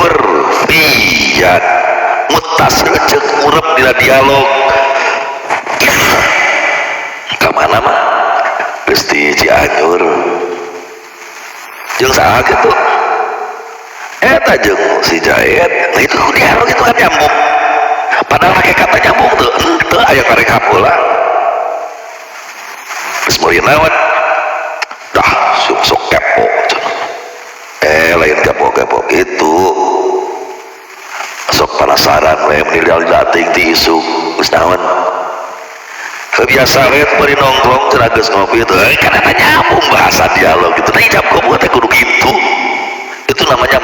urfiyan muttasil ceuk urep dina dialog ka mana mah geus ti Cianjur jeung saha kitu eta jeung si Jaid. Nah itu dialog itu kan nyambung padahal pakai kata nyambung tuh aya karek hapeula geus meuli naon dah sok kepo lain kepo itu sok penasaran we menilai dating ti isu geus naon kebiasa we bari nongkrong cenah geus ngopi itu kan eta nyambung bahasa dialog gitu. Nah ijab qabul teh kudu kitu itu namanya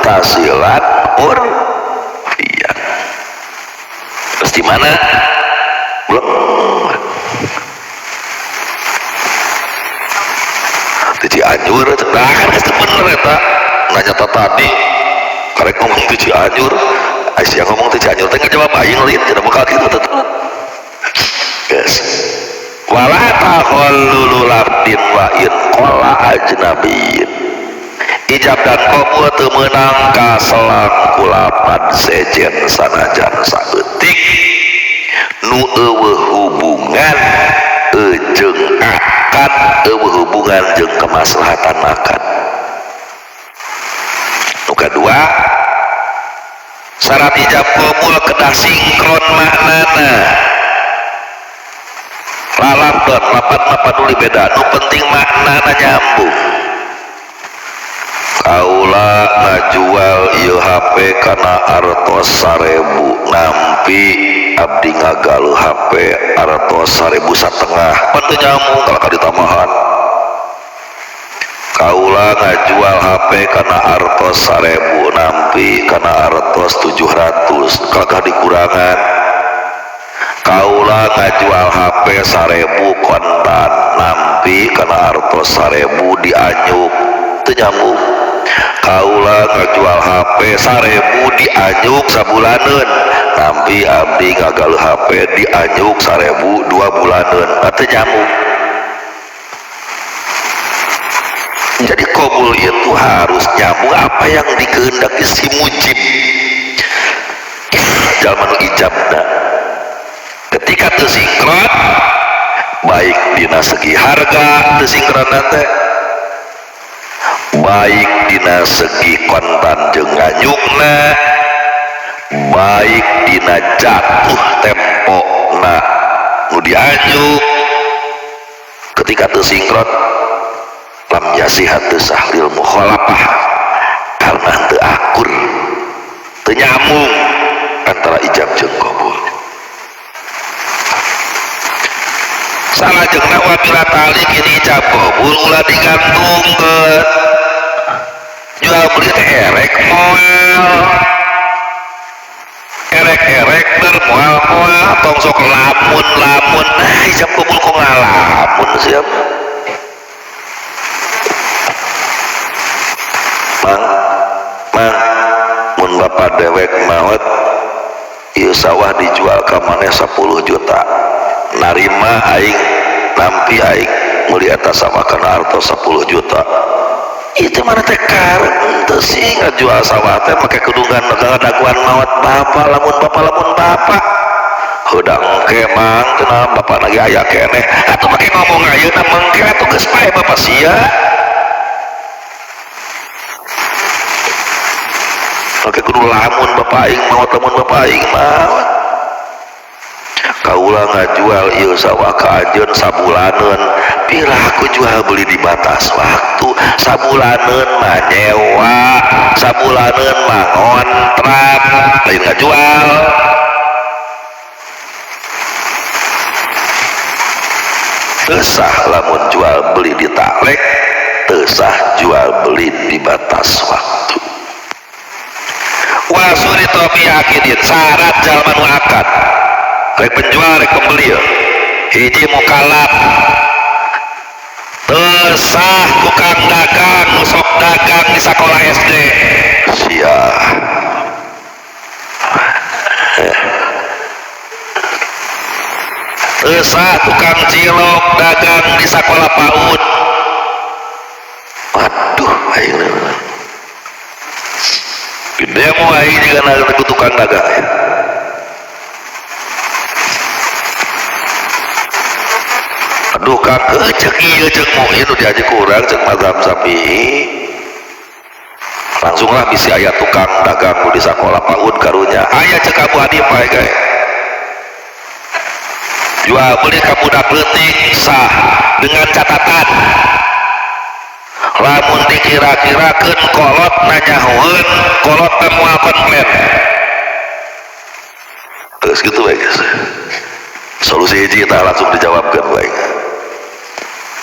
muttasilan urfian. Terus di mana? Belum. Di Cianjur, nah kan bener eta. Nanya tadi, karek ngomong di Cianjur, Aisyah ngomong di Cianjur, tengah jawab aing liat, tidak bakal gitu tetap. Yes. Wala takhallulu labdin wa in qala ajnabiyin. Ijab dan kabul teu meunang ka selang kulapan sejen sanajan saeutik nu eueuh hubungan jeung akad, eueuh hubungan jeung kemaslahatan akad. Nu kadua, syarat ijab kabul kedah sinkron maknana. Lalapun lapat dulu beda, nu penting maknana nyambung. Kaula ngajual ieu HP kana artos 1000 nampi abdi ngagaluh HP artos 1.500 pan teu nyambung kalau ditamahan. Kaula ngajual HP kana artos 1000 nampi kana artos 700 kagak dikurangan. Kaula ngajual HP 1000 kontan nampi kana artos 1000 dianyuk teu nyambung. Kaula ngajual HP 1000 dianyuk sabulaneun nampi abdi ngagaluh HP dianyuk 1000 2 bulaneun teu nyambung. Jadi qabul itu harus nyambung apa yang dikehendaki si mujib jalma nu ijabna. Ketika teu sinkron baik dina segi harga teu sinkron teh, baik dina segi kontan jeung nganyukna, baik dina jatuh tempona nu dianyuk, ketika teu sinkron lam yasihat teu sahlil mukhalafah karena teu akur, teu nyambung antara ijab jeung qabul. Salajengna wabila tali kini ijab qabul ulah digantungkeun. Jual beli teh erek moal, erek bermoal tong sok lamun nah ijab qabul kok ngalamun siap mang mun bapak dewek maot ieu sawah dijual ka maneh 10 juta narima aing nampi aing meuli eta sawah kana artos 10 juta itu mana teh kareng teu sih ngajual sawah teh make kudungan daguan maot bapak lamun bapak hudang engke mang kenal bapak lagi aya keneh atuh make ngomong ayeuna mengke atuh geus pae bapak sia make kudu lamun bapak aing maot lamun bapak aing maot. Kaula ngajual ieu sawah ka anjeun sabulaneun pira aku jual beli di batas waktu sabulaneun mah nyewa sabulaneun mah ngontrak lain ngajual. Teu sah lamun jual beli di taklek, teu sah jual beli di batas waktu. Wa surita bi akidin syarat jalma nu akad rek penjual rek pembeli hiji mukalaf teu sah tukang dagang nu sok dagang di sakola SD sia teu sah tukang cilok dagang di sakola PAUD. Waduh ayeuna gede mau aing juga na tukang dagang ya. Aduh kakek cek iya cek mau itu diaji kurang cek mazhab Syafi'i langsunglah bisa ayat tukang dagang di sekolah PAUD karunya ayat cek Abu Hanifah guys jual beli ka budak leutik sah dengan catatan lamun dikira-kirakeun kolot nanyahoeun kolot teh moal komplit terus gitu baik guys solusi hiji tah langsung dijawabkan baik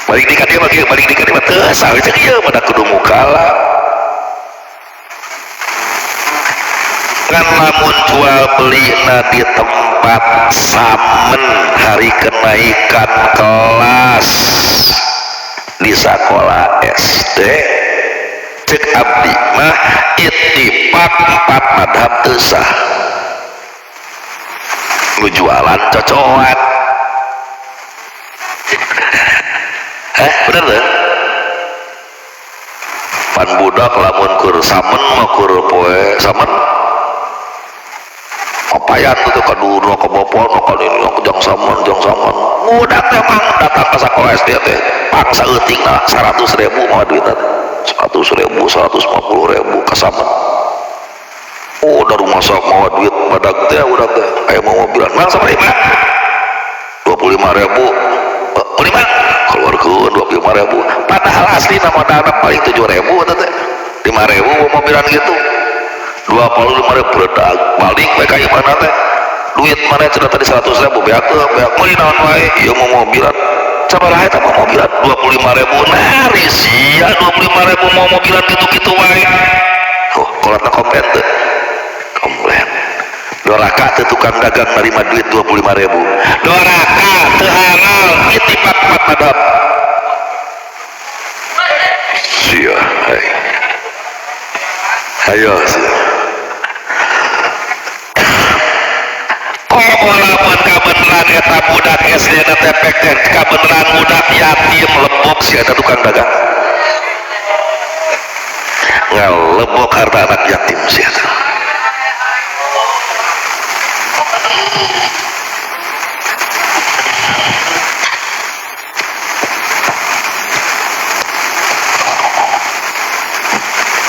balik dikati teu sah cek ieu mah kudu mukala ngan lamun jual beli di tempat samen hari kenaikan kelas di sekolah SD cek abdi mah ittifaq 4 madhab teu sah nu jualan cocokan bener deh pan budak lamun keur samen mah keur poe samen papayan itu kaduro kebopol ini jang saman budak memang datang ke sekolah SD teh pangsa euting lah 100.000 mah duitna 100.000 150.000 ka saman udah rumah sok mau duit badag teh udah teh aya mau mobilan mang sabaraha mah 25.000 keluarkeun 25.000 padahal asli nama dana paling 7.000 teh 5.000 mobilan gitu 25.000 beredag balik mereka yang mana teh duit mana sudah tadi 100.000 beak meuli naon wae ieu mau mobilan sabaraha eta mau mobilan 25.000 nari sia 25.000 mau mobilan gitu-gitu wae oh kolatna komplain teh komplain doraka teh tukang dagang nerima duit 25.000 doraka teu halal ittifaq 4 madhab sia ayo sia walaupun kabeneran eta budak SD na tepek teh kabeneran budak yatim lebok si eta tukang dagang ngalebok harta anak yatim si eta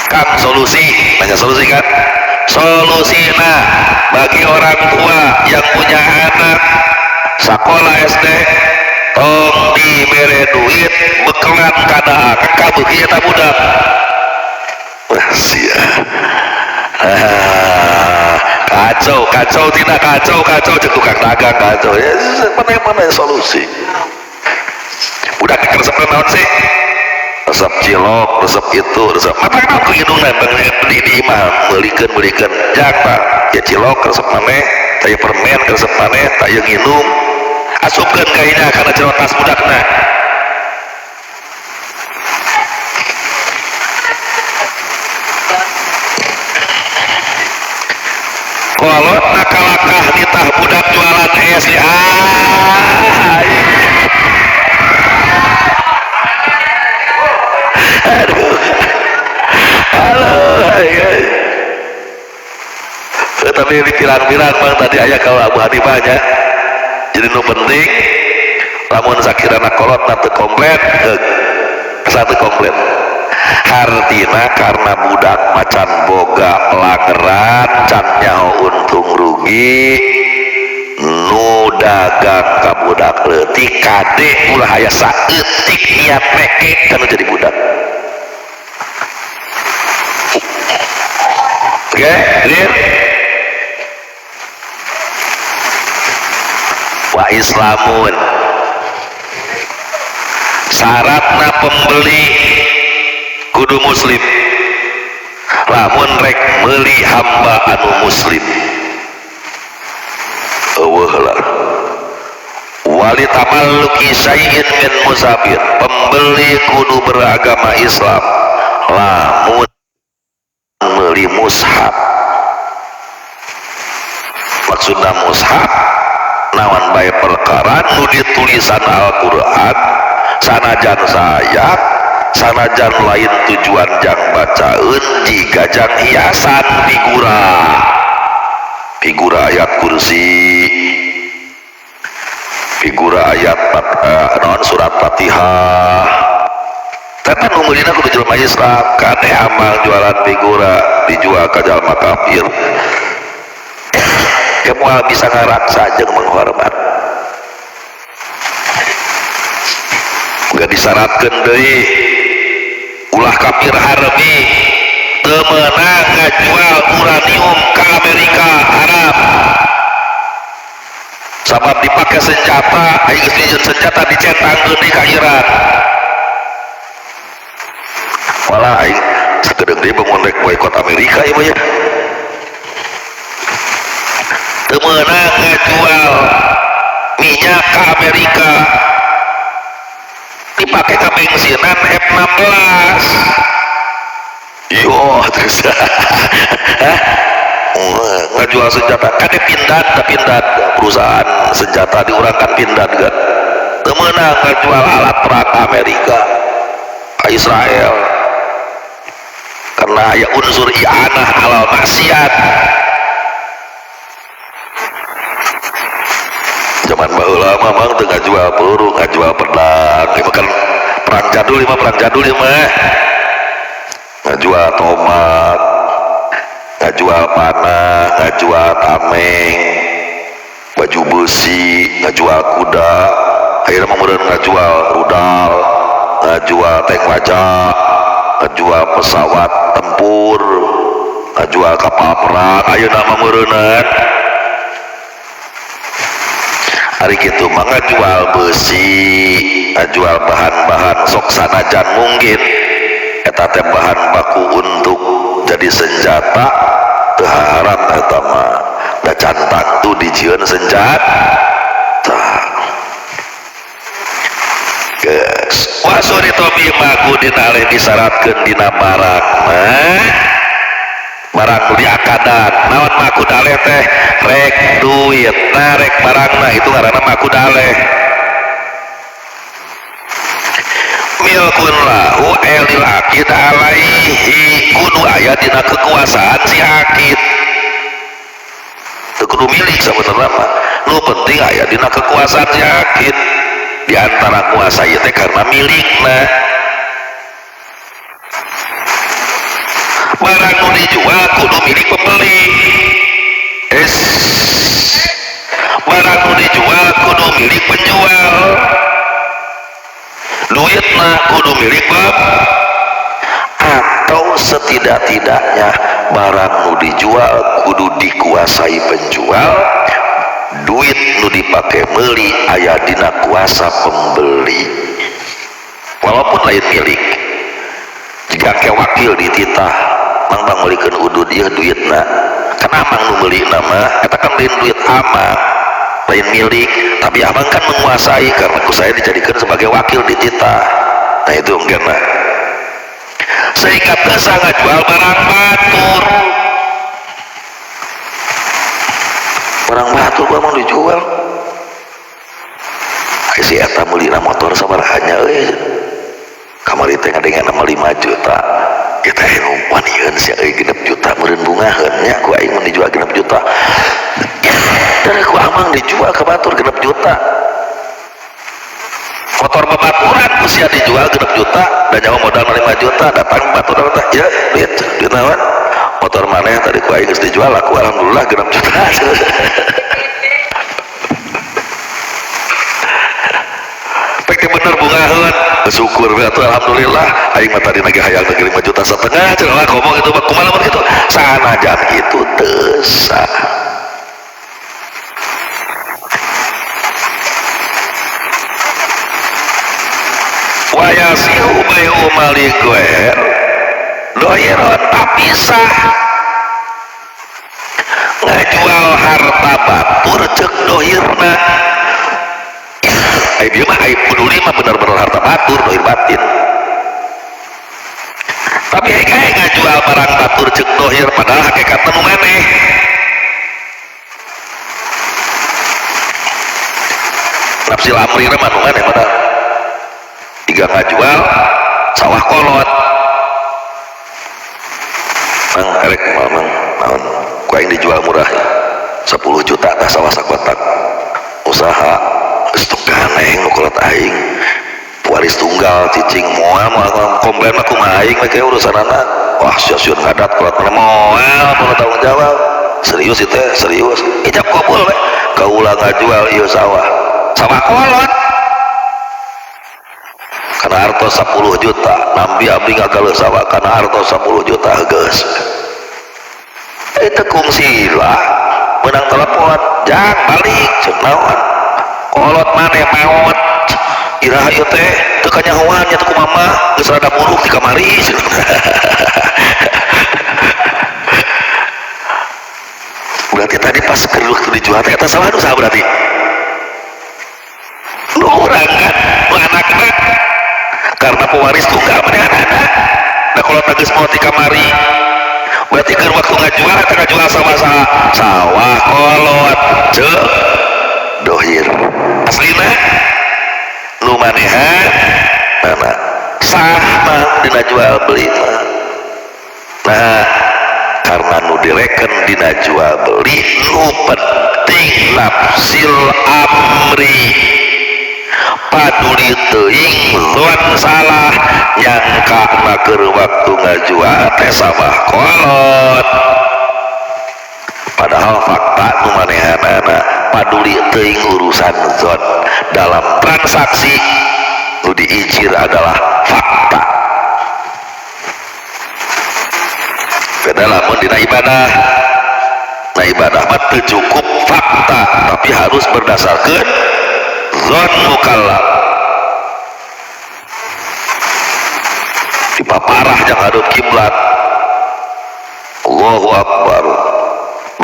kan solusi banyak solusi kan solusinya bagi orang tua yang punya anak sekolah SD tong dibere duit bekelan kada kabeuki eta budak sia kacau tidak kacau jeung tukang dagang kacau ya mana solusi budak dikeresepkeun naon sih resep cilok, resep itu, resep apa kan aku hidungnya di imah belikan jakta ya cilok resep maneh taya permen resep maneh taya nginum asupkeun kayaknya karena cerotas budakna kolot nakalakah ditah budak jualan es tapi dipirang-pirang bang tadi ayah kalau Abu Hanifahnya jadi nu penting lamun sakirana kolot nate komplit satu komplit hartina karena budak macan boga pelanggaran can nyaho untung rugi nu dagang ka budak leutik kade ulah aya saeutik niat meke kana jadi budak oke clear wa islamun syaratna pembeli kudu muslim lamun rek meuli hamba anu muslim eueuh lah wali tamalluki syai'in min musabir pembeli kudu beragama Islam lamun meuli mushaf maksudna mushaf nawan bae perkara nu ditulisan Al-Qur'an sanajan sayap sanajan lain tujuan jang bacaeun jiga jang hiasan figura ayat kursi figura ayat non surat Fatihah tapi nu meulina kudu jelema Islam kade amal jualan figura dijual ka jalma kafir kemual bisa ngaraksa jeung menghormat gak disyaratkan deui ulah kafir harbi teu meunang ngajual uranium ke Amerika Arab sabab dipake senjata aya geus senjata dicentangkeun di ka Iran walah aing sakedeung deui mun rek boykot Amerika ieu ya temenang ngajual minyak ke Amerika dipakai ke bensinan F16 yo terus ngajual senjata kan pindah perusahaan senjata diurangkan pindah kan temenang ngajual alat perang Amerika ke Israel karena ya unsur i'anah alal maksiat zaman baheula mah teu ngajual peluru ngajual pedang ieu kan perang jadul mah ngajual tomat ngajual panah ngajual tameng baju besi ngajual kuda akhirnya meureun ngajual rudal ngajual tank wajah ngajual pesawat tempur ngajual kapal perang ayeuna mah meureunan hari kitu mah ngajual besi ngajual bahan-bahan sok sanajan mungkin eta teh bahan baku untuk jadi senjata teu haram eta mah da cantang tuh dijieun senjata geus wasuri tobi magu dina le disyaratkeun dina barang barang nu diakadan naon makudale teh rek duit rek barangna itu ngaranna makudale milkun lahu elil akid alaihi kudu aya dina kekuasaan si akid teu kudu milik sabenerna mah nu penting aya dina kekuasaan si akid diantara kuasa ieu teh karena milikna barang nu dijual kudu milik pembeli barang nu dijual kudu milik penjual duitna kudu milik atau setidak-tidaknya barang nu dijual kudu dikuasai penjual duit nu dipake meuli aya dina kuasa pembeli walaupun lain milik jika ke wakil dititah mang meulikeun udud ieu duitna kan amang nu meuli nama eta kan lain duit amang lain milik tapi amang kan menguasai karena ku saya dijadikan sebagai wakil dititah nah itu enggakna sehingga teu ngajual barang batur amang dijual si eta meulina motor sabaraha euy kamari teh ngadengan 5 juta kita numpan ieun sia euy 6 juta meureun bungaheun nya ku aing mun dijual 6 juta dan ku amang dijual ke batur 6 juta motor babaturan ku sia dijual 6 juta dan nyawa modal 5 juta datang batur datang ya lihat duit naon motor maneh tadi ku aing geus dijual aku alhamdulillah 6 juta pek bener bungaheun bersyukur atuh alhamdulillah aing mah tadi nagih hayang negeri 5 juta setengah cenah ngomong itu kumaha lamun kitu sanajan kitu teu sah wa yasihu bai'u malikuer doiron tapi sah ngajual harta batur cek dohirna aib ieu mah aib peduli mah bener-bener harta batur dohir batin tapi kayak ngajual barang batur cek dohir padahal hakikatna nu maneh nafsil amrina mah nu maneh padahal tiga ngajual sawah kolot mang erek mamang naon ku aing dijual murah 10 juta tah sawah sakotak usaha ganeng nu kolot aing waris tunggal cicing moal komplain mah kumaha aing mah urusanana wah sia-sia ngadat kolot moal mau tanggung jawab serius itu serius ijab kabul we kaula ngajual ieu sawah kolot kana hartos 10 juta nambi abdi ngagaluh sawah kana hartos 10 juta geus eta kungsi lah menang telepon jak balik ceuk naon kolot maneh maot iraha ieu teh teu kanyahoan nya teh ku mama geus rada buruk di kamari berarti tadi pas keruh dijual eta salah nu saha berarti nu urang kan nu anakna karena pewaris tunggal manehna. Nah kalau tegas mau di kamari berarti kan waktu ngajual atau ngajual sama sawah kolot cek dohir aslina nu manehan mana sah mah dina jual beli mah. Nah karena nu direken dina jual beli nu penting nafsil amri paduli teuing zon salah nyangka keur waktu ngajual teh sabah kolot padahal fakta nu manehanana paduli teuing urusan zon dalam transaksi nu diijir adalah fakta. Beda lamun dina ibadah, nah ibadah mah teu cukup fakta tapi harus berdasarkan zon mukallaf. Dipaparah yang hadap kiblat Allahu Akbar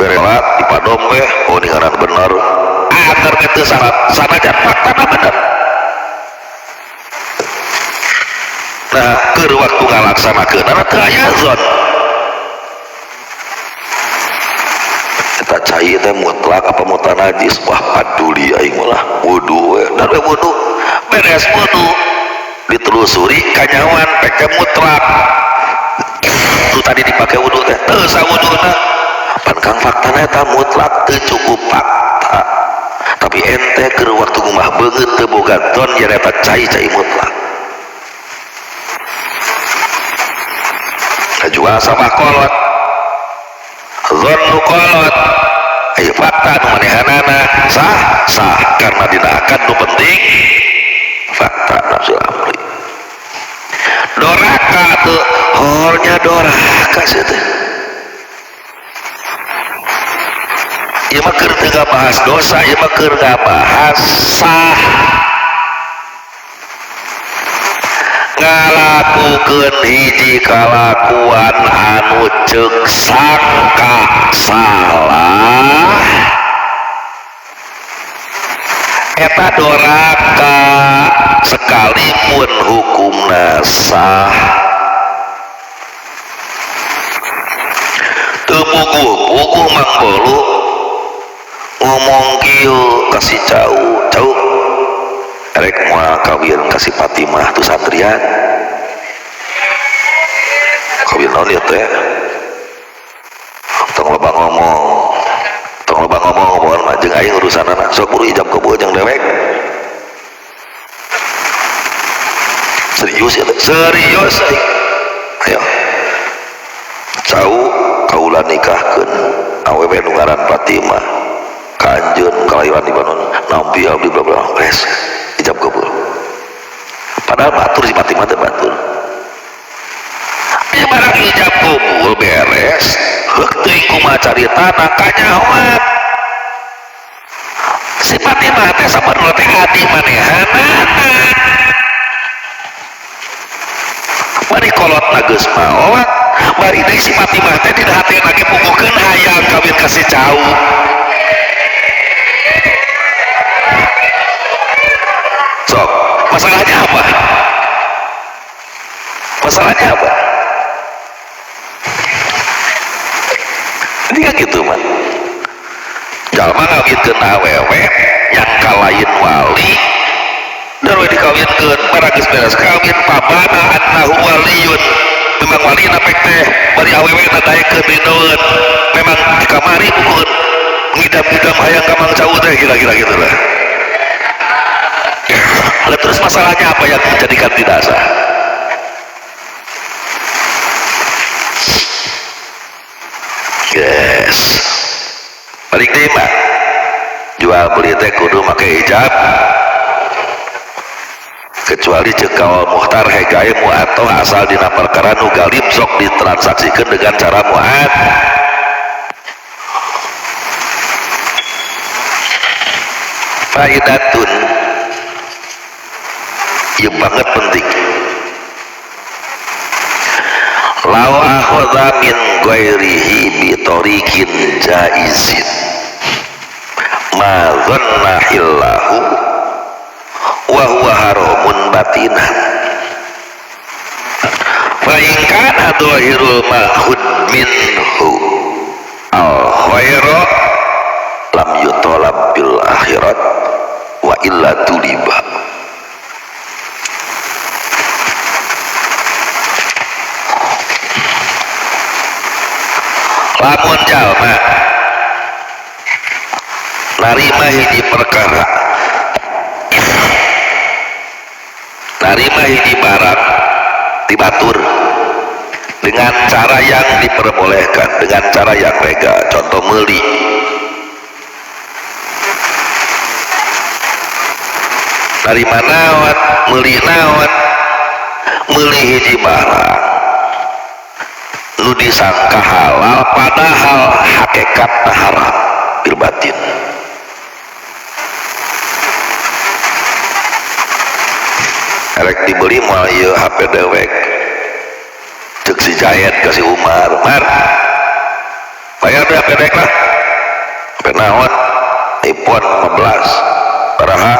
berelat dipadom weh oh ningaran bener agar itu sanajan fakta bener. Nah keur waktu ngalaksanakeun teu aya zon eta cai teh mutlak apa mutanajis wah paduli aing mah wudu we dan wudu beres wudu ditelusuri kanyawan peke mutlak itu tadi dipakai wudu teh teu sawuduna pan kang faktana eta mutlak teu cukup fakta tapi ente keur waktu ngumah beungeut teu boga zon yen eta cai mutlak kajual sama kolot zon nu kolot aya fakta nu manehanana sah karena dina akad nu penting fakta nafsul amri. Doraka tuh hornya doraka sih teh ieu mah keur teu ngabahas dosa ieu mah keur ngabahas sah ngalakukeun hiji kalakuan anu ceuk sangka salah eta doraka sekalipun hukumna sah teu puguh mang bolu ngomong kieu kasih cau erek moal kawin kasih Fatimah tu santrian kawin naon ieu teh tong loba ngomong mah jeung aing urusanana sok buru ijab kabul jeung dewek serius ya serius ayo cau kaula nikahkeun awewe nu ngaran Fatimah ka anjeun kalairan di Bandung nampi abdi bla bla wes ijab kabul padahal batur si Fatimah teh batur aya barang ijab kabul beres heuk teuing kumaha caritana kanyahoan si Fatimah teh sabarna teh adi manehanana bari kolotna geus maot bari deui si Fatimah teh dina hatena ge puguhkeun hayang kawin ka si cau sok masalahnya apa ini kan gitu man jalma ngawinkeun awewe yang kalain wali dan we dikawinkeun para geus beres kawin pabana annahu waliyun memang wali napek teh bari awewe nadaekeun dinoeun memang di kamari bukueun ngidam-ngidam hayang ka mang cau teh kira-kira gitu lah. Lalu terus masalahnya apa yang menjadikan tidak sah? Yes balik deh mah jual beli teh kudu make hijab kecuali cek kawal muhtar hegae mu'atoh asal dina perkara nu galib sok ditransaksikan dengan cara mu'at faidatun iya banget penting lau akhadha min ghairihi bitorikin jaizin ma dhanna hillahu wa huwa haramun batinan. Fa in kana dhahirul ma'hud minhu al khaira lam yutalab bil akhirat wa illa tuliba. Lamun jalma narima hiji perkara, narima hiji barang dibatur dengan cara yang diperbolehkan, dengan cara yang legal. Contoh meuli, dari mana meuli naon, meuli hiji barang nu disangka halal padahal hakikatna haram bil batin. Erek dibeli moal ieu HP dewek cek si Jayet ke si Umar, Umar bayar deh HP dewek lah, HP naon iPhone 15 baraha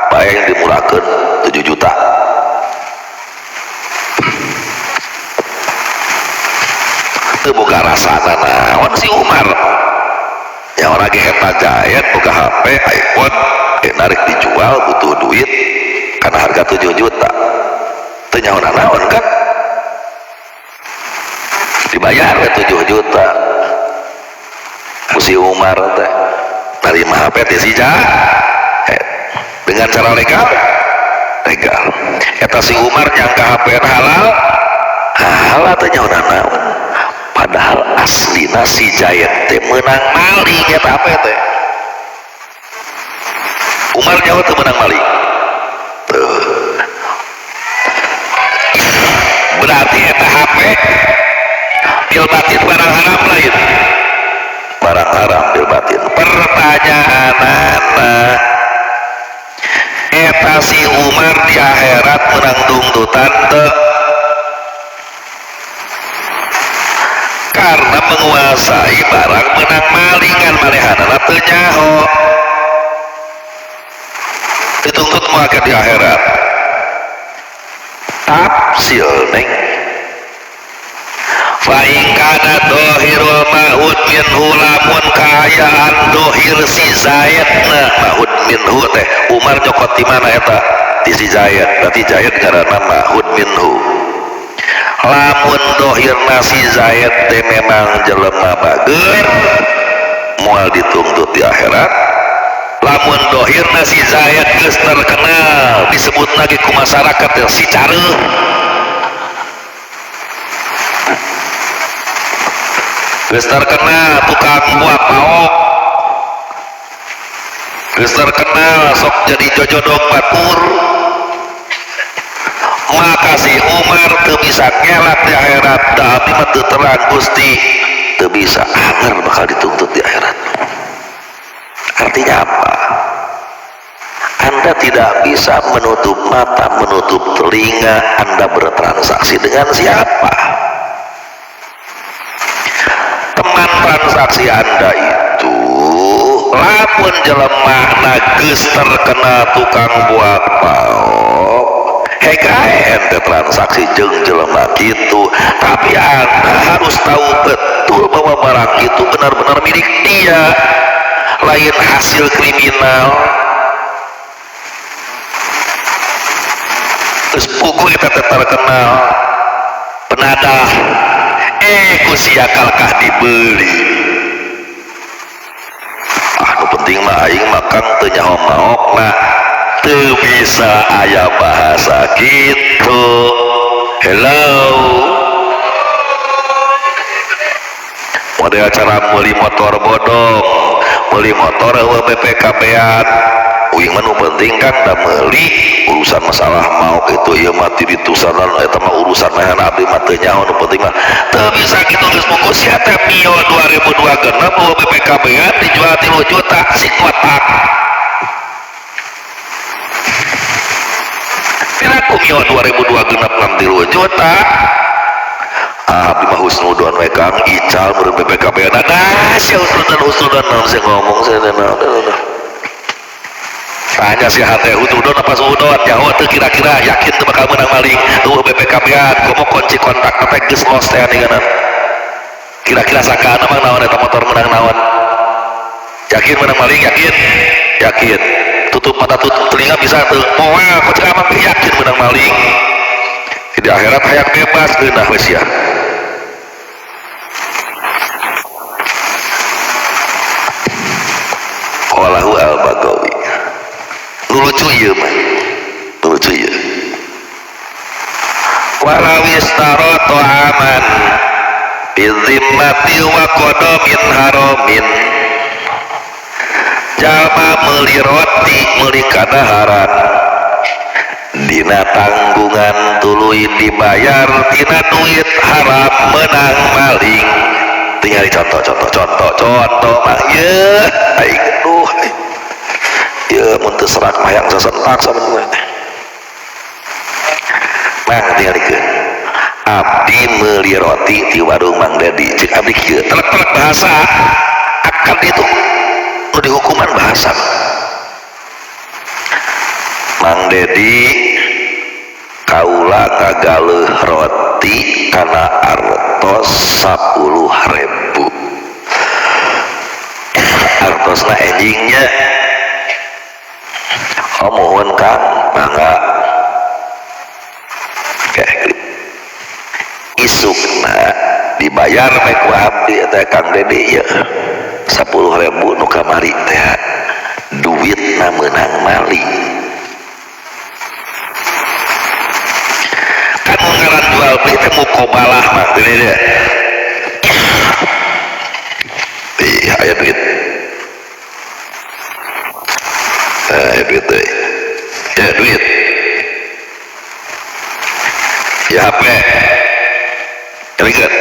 bayar yang dimurahkeun 7 juta. Teu boga rasana naon si Umar yang orang eta Jayet boga HP iPhone narik dijual butuh duit karena harga 7 juta teu nyaon naon kan dibayar ke 7 juta si Umar teh narima HP teh si Jayet dengan cara legal eta si Umar nyangka HP halal halal teh nyaon naon padahal aslina si Jayet teh menang maling eta HP teh. Umar nyawa teu menang maling, berarti eta HP bil batin barang haram lain, barang haram bil batin. Pertanyaanana eta si Umar di akhirat menang tuntutan teu? Karena menguasai barang menang malingan manehanana teu nyaho, dituntut muakat di akhirat. Tafsil neng fa in kana dhahirul ma'hud minhu lamun kaayaan dohir si Zayedna ma'hud minhu teh Umar nyokot di mana eta di si Zayed, berarti Zayed karena ma'hud minhu. Lamun dohirna si Zayed teh memang jelema bageur moal dituntut di akhirat. Lamun dohirna si Zayed geus terkenal disebut lagi ku masyarakat si careuh, geus terkenal tukang buah paok, geus terkenal sok jadi jojodog batur, maka si Umar teu bisa ngelak di akhirat. Da abdi mah teu terang Gusti teu bisa anger bakal dituntut di akhirat. Artinya apa? Anda tidak bisa menutup mata, menutup telinga. Anda bertransaksi dengan siapa? Teman transaksi Anda itu lamun jelemahna geus terkena tukang buah paok, hekae ente transaksi jeung jelema kitu, tapi Anda harus tahu betul bahwa barang itu benar-benar milik dia, lain hasil kriminal. Terus buku kita terkenal penadah ku siakalkah dibeli. Nu penting mah aing makan teu nyaho maokna, teu bisa aya bahasa gitu. Hello, model cara meuli motor bodong, meuli motor eueuh BPKB-an. Uing mah nu penting kan da meuli, urusan masalah mau itu ieu mah ti ditusanan eta mah urusan mahan abdi mah teu nyaho. Nu penting mah teu bisa kitu geus buku sia teh Mio 2026 eueuh BPKB-an dijual 3 juta si kotak. Piraku Mio 2026 3 juta. Abdi mah husnudon we Kang Ical meureun BPKB-an. Nah, sia husnudon naon sih ngomong saya naon. tanya si hati udon apa udon jauh tuh kira-kira yakin tuh bakal menang maling tuh BPKB-an komo kunci kontak nanti geus los teh ninganan kira-kira sakana mah naon eta motor menang naon yakin menang maling yakin tutup mata tutup telinga bisa tuh moal kucing aman yakin menang maling di akhirat hayang bebas geunah wes ya walahu al-Bagawi lucu ieu mah lucu ieu walawis taroto aman bizimmati wa qadomin haramin jalma meuli roti meuli kadaharan dina tanggungan tuluy dibayar tina duit haram menang maling tinggal contoh mah ye aing aduh ye mun teu serak mayang sasentak sabenerna teh mang tinggal dikeun abdi meuli roti di warung Mang Dedi cek abdi kieu telek-telek bahasa akad itu nu dihukuman bahasa Mang Dedi kaula ngagaleuh roti kana artos 10.000 artosna enjingnya oh mohon Kang mangga isukna dibayar bae ku abdi eta Kang Dedi ya 10.000 nu kamari teh duitna meunang maling kan ngaran jual beli teh mukobalah mah gini deh aya duit aya duit deh ya duit ya HP ingat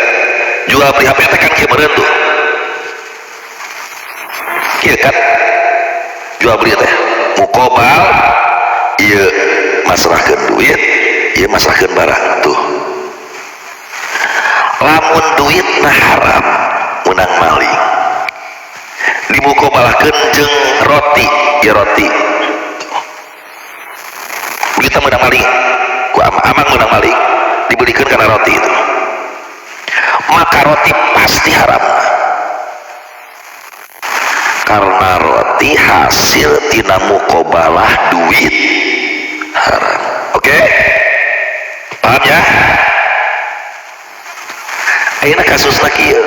jual beli HP teh kan kieu meureun tuh kieu kan jual beli teh mukobal ieu masrahkeun duit ieu masrahkeun barang tuh lamun duitna haram menang maling dimukobalahkeun jeung roti ya roti duitna menang maling ku amang menang maling dibelikeun kana roti itu maka roti pasti haram karena roti hasil tina mukobalah duit haram oke? Paham ya? Ayeuna kasusna kieu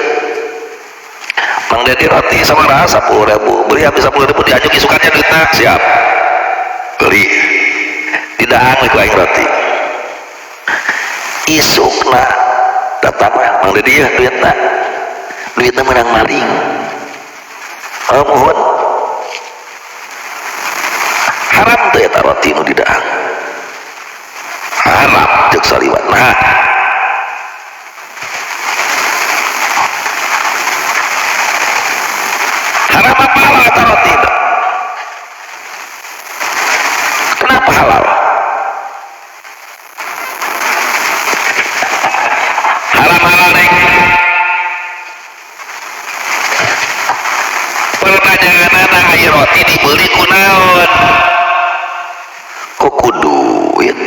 Mang Dedi roti sabaraha 10.000 beli habis 10.000 dianjuk isukannya duitna siap beli didaang ku aing roti isukna datang Mang Dedi ya duitna menang maling oh mohon haram tuh eta roti nu didaang haram jeung saliwat nah haram apa halal eta roti kenapa halal halal neng pertanyaanna aya roti dibeli kunaon ku duit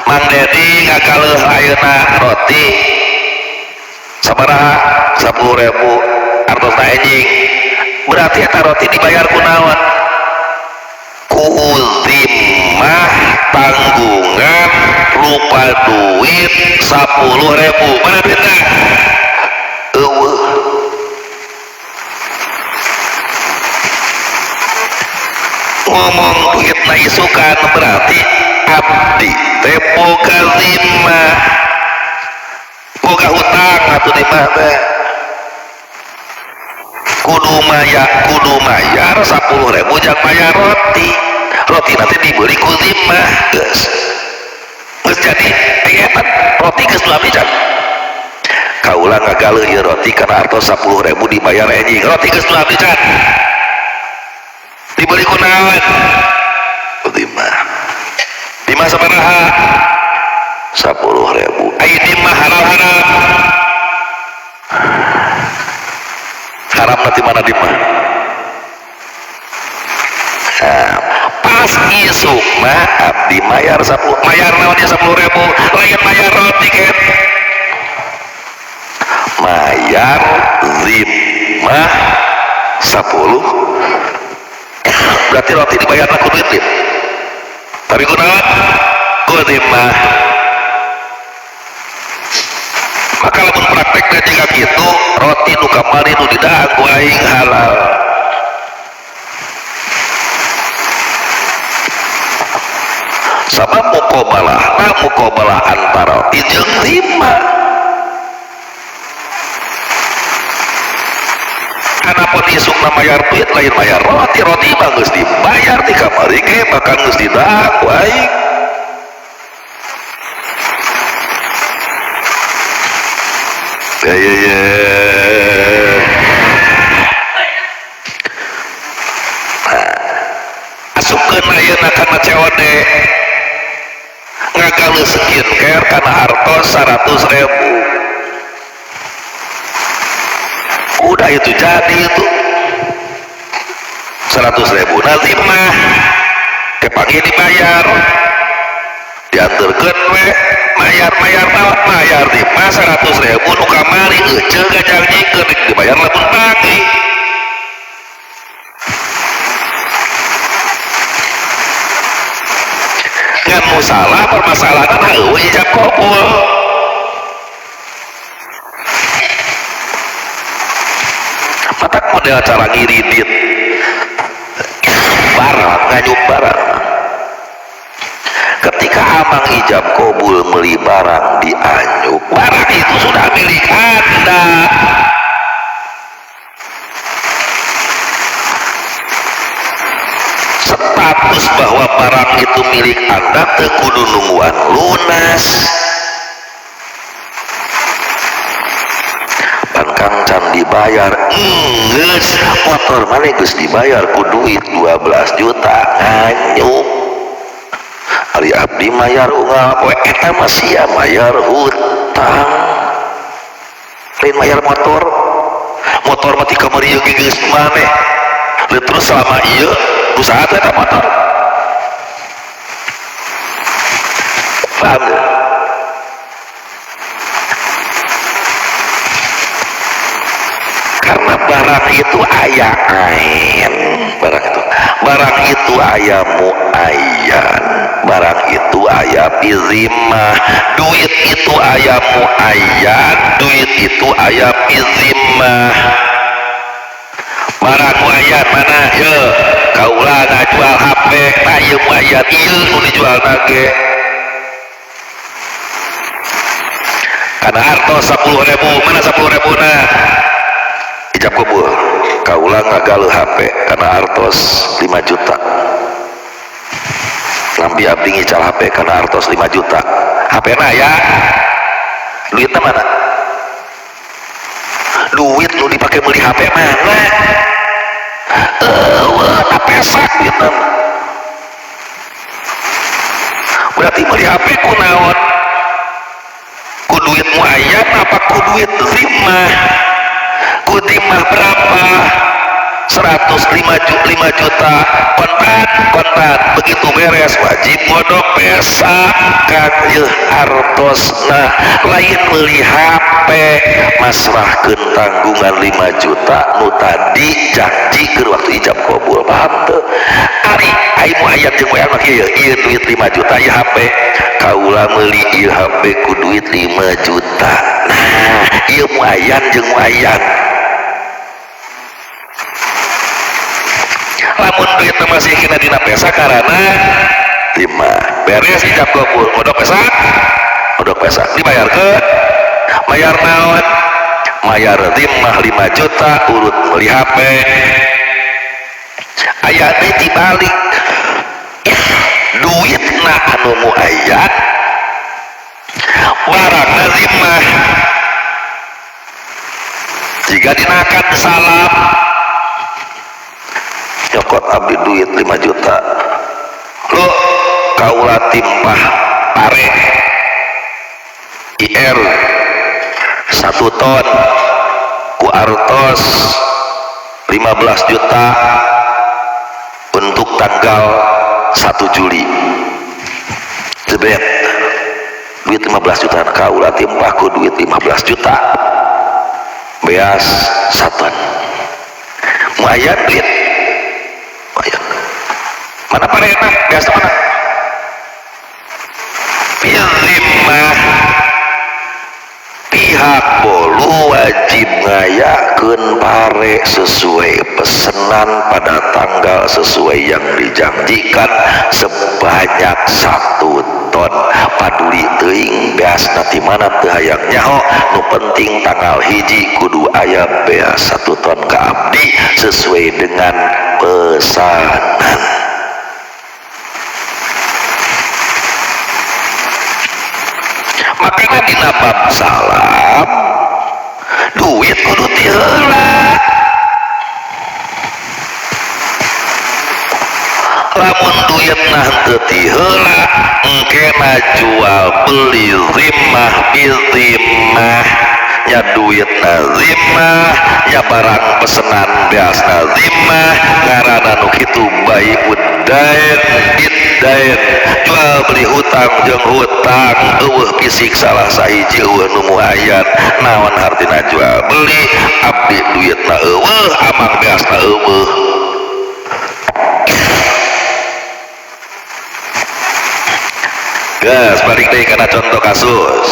Mang Dedi ngagaleuh ayeuna roti sabaraha 10.000 artosna enjing berarti eta roti dibayar kunaon ku zimmah tanggungan lupa duit 10.000 mana duitna eueuh ngomong duitna isukan berarti abdi teh boga zimmah boga hutang atuh di mah teh kudu mayar 10.000 jang bayar roti nanti diberi ku zimmah geus jadi eta roti geus nu abdi can kaula ngagaleuh ieu roti kana artos 10.000 dibayar enjing roti geus nu abdi can diberi kunaon dimah sabaraha 10.000 ai dimah halal haram nanti mana dimah zimah abdi mayar 10, mayar naonnya 10.000 lain mayar roti kan, mayar zimah 10 berarti roti dibayar aku duit tapi kunaon ku zimah. Maka lamun praktekna jika gitu roti nu kamari nu didaang ku aing halal. Sabab mukobalah antara roti jeung zimah. Anapun isukna mayar duit lain mayar roti mah geus dibayar di kamari ge bakal geus didaang ku aing. Ya. Asupkeun ayeuna kana COD ngagalu skincare kana artos 100.000. Udah itu jadi itu 100.000 nazimah kepanggil dibayar diantarkan we mayar naon mayar di mas 100.000 nu kamari ece gajang nyikeun dibayar lamun pagi ngan musalah permasalahan heueuh ijab qabul. Mata model cara ngiridit barang nganyuk barang. Ketika abang ijab kabul beli barang di anyuk, barang itu sudah milik Anda. Status bahwa barang itu milik Anda teu kudu nungguan lunas. Pangkang can dibayar geus motor mana geus dibayar ku duit 12 juta nganyuk. Ari abdi mayar unggal poe eta mah sia mayar hutang lain mayar motor mah ti kamari ieu geus maneh terus selama ieu usaha eta motor paham ya? Karena barang itu aya ain barang itu aya muayyan, barang itu aya bizimah, duit itu aya muayyan, duit itu aya bizimah. Barang muayyan mana ye kaula ngajual HP nah ieu muayyan ieu nu dijual ge kana artos 10.000 mana 10.000 na ijab kabul kaula ngagaluh HP kana artos 5 juta lambi abdi ngical HP kana artos 5 juta HP na ya duitnya mana duit lu dipakai beli HP mana pesak gitu berarti beli HP ku naon ku duit muayyan apa ku duit zimah ku zimah berapa 105 juta kontan begitu beres wajib modok pesak kan yeuh artosna lain beli HP masrahkeun tanggungan 5 juta nu tadi janji keur waktu ijab kabul paham teu ari aya muayyan jeung muayyan mah kieu ieu duit 5 juta ieu HP kaula meuli ieu HP ku duit 5 juta nah ieu muayyan jeung muayyan lamun duit masih kena dina pesa karena 5 beres ijab kabul modok pesak dibayar ke mayar naon mayar zimah 5 juta urut beli HP aya teh dibalik duitna anu muayyan barangna zimah jika dinakan salam nyokot abdi duit 5 juta lo kaula timpah pare IR 1 ton ku artos 15 juta untuk tanggal 1 Juli jebret duit 15 juta kaulah timpahku duit 15 juta beas satan muayat duit muayat mana parena beas mana pilih pihak bolu wajib ngayakeun pare sesuai pesanan pada tanggal sesuai yang dijanjikan sebanyak 1 ton paduli teuing beas nanti mana teu hayang nyaho nu penting tanggal hiji kudu aya beas 1 ton ka abdi sesuai dengan pesanan. Makanya dina bab salam duit kudu ti heula lamun duitna teu ti heula engkena jual beli zimmah bizimah nya duitna zimmah nya barang pesenan beasna zimmah ngaranna nu kitu bai'ud dain biddain jual beli hutang jeung hutang eueuh fisik salah sahiji eueuh nu muayat naon hartina jual beli abdi duitna eueuh amang beasna eueuh gas balik deui kana contoh kasus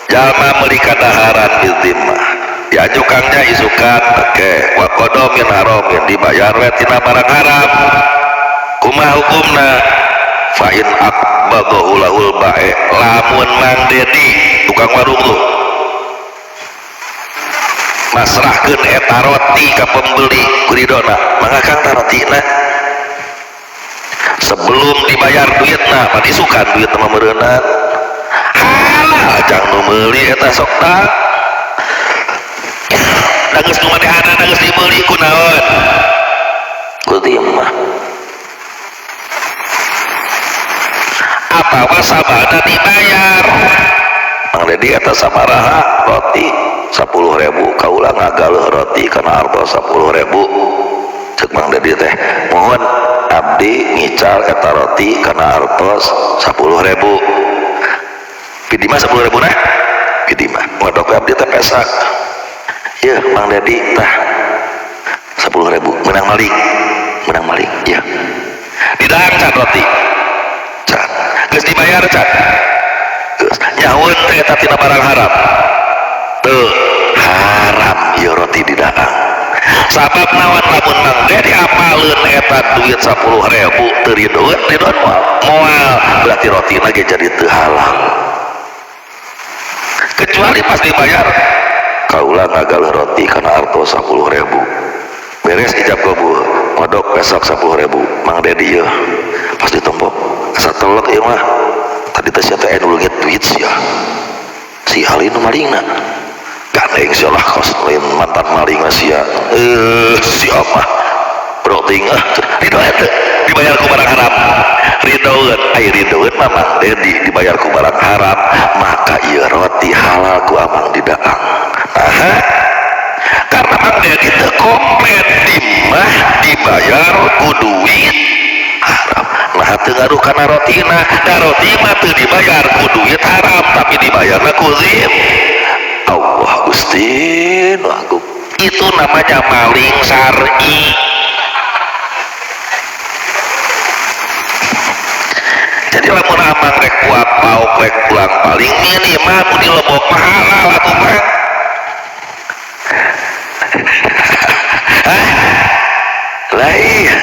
jalma meuli kadaharan bizimah diajukannya isukan oke wa qadha min haramin dibayar we tina barang haram kumaha hukumna fa in aqbadahu lahul bae lamun Mang Dedi tukang warung tuh masrahkeun eta roti ka pembeli kuridona mangga kang rotina sebelum dibayar duitna padi sukan duit mah meureunna halah jang nu meuli eta sok tah da geus nu manehna da geus dimeuli kunaon ku timah atawa sabada dibayar Mang Dedi eta sabaraha roti 10.000 kaula ngagaleuh roti kana artos 10.000 cek Mang Dedi teh mohon abdi ngical eta roti kana artos 10.000 pidi mah 10.000 nah pidi mah ngodok abdi teh pesak ieu Mang Dedi tah 10.000 menang maling ya didang can roti can geus dibayar can geus nyaun teh eta tina barang haram teu haram ieu roti didaang sabab naon lamun Mang Dedi apaleun eta duit 10.000 teu ridhoeun moal berarti rotina ge jadi teu halal kecuali pas dibayar kaula ngagaleuh roti kana artos 10.000 beres ijab kabul modok besok 10.000 Mang Dedi ya pas ditombok asa telek ieu mah tadi teh sia teh anu leungit duit sia si halinu malingna gandeng sia lah kos lain mantan maling sia sia mah broting ridhoeun teh dibayar ku barang haram ridhoeun ai ridhoeun mah Mang Dedi dibayar ku barang haram maka ieu roti halal ku amang didaang karena Mang Dedi teu komplit dimah dibayar ku duit haram nah teu ngaruh kana rotina da roti mah teu dibayar ku duit haram tapi dibayarna ku zim Allah Gusti nu agung itu namanya maling syar'i jadi lamun amang rek kuat pauk rek pulang paling minimal mun dilebok mah halal atuh mah lain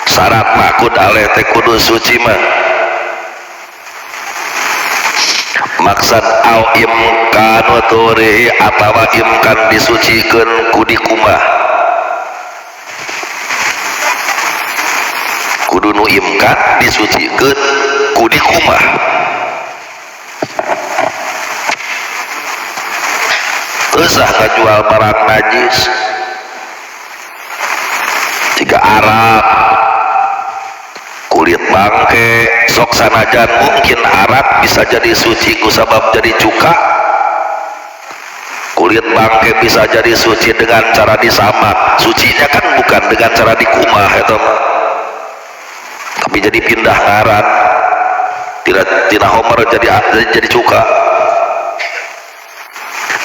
syarat makud aleh teh kudu suci mah maksad au imkan wa turihi atawa imkan disucikeun ku dikumah kudu nu imkan disucikeun ku dikumah usah ngajual barang najis jika Arab kulit bangke sok sanajan mungkin arak bisa jadi suci ku sabab jadi cuka, kulit bangke bisa jadi suci dengan cara disamak, sucinya kan bukan dengan cara dikumah ya teman, tapi jadi pindah ngaran tina homer jadi cuka.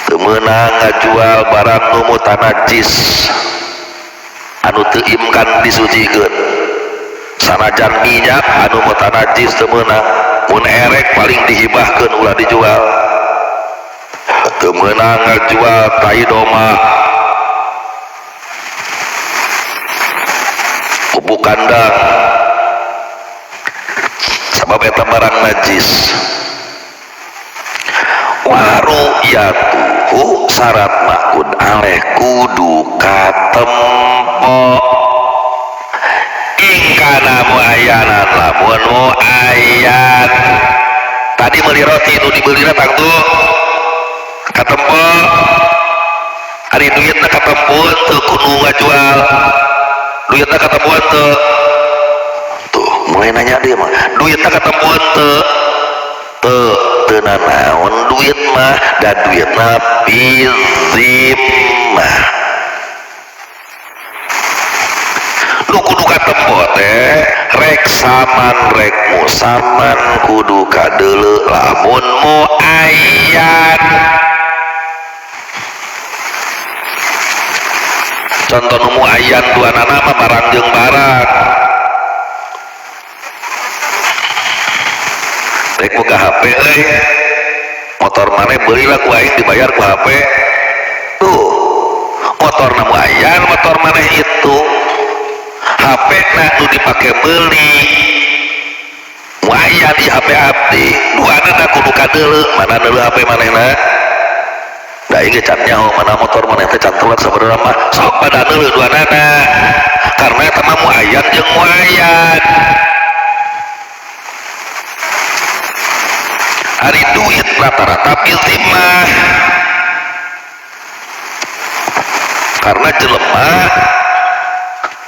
Temenang ngajual barang nu mutanajis anu teu imkan disucikeun, sanajan minyak anu mutanajis temenang, mun erek paling dihibahkeun ulah dijual. Temenang ngajual tai doma, pupuk kandang, sabab eta barang najis. Waru yatuhu syarat makun aleh kudu katempo ingkana muayyanan lamun muayyan. Tadi beli roti nu dibeli datang tuh katempo, hari duitna katempuan tuh kudu ngajual, duitna katempuan tuh mulai nanya dia mah duitna katempuan tuh tenanawan duit mah dan duitna bizimah lu kudu katempo teh rek saman rek musaman kudu kadeuleu lamun muayyan. Contoh nu muayyan duanana mah barang jeung barang, rek boga HP motor maneh beulilah ku aing dibayar ku HP tuh motor na muayyan, motor maneh itu HP na nu dipake meuli muayyan di HP abdi duana na kudu kadeuleu mana deuleu HP manehna da ieu can nyaho mana motor maneh teh can telak sabenerna mah sok pada deuleu duanana karena eta mah muayyan jeung muayyan. Hari duit rata-rata piltimah karena jelema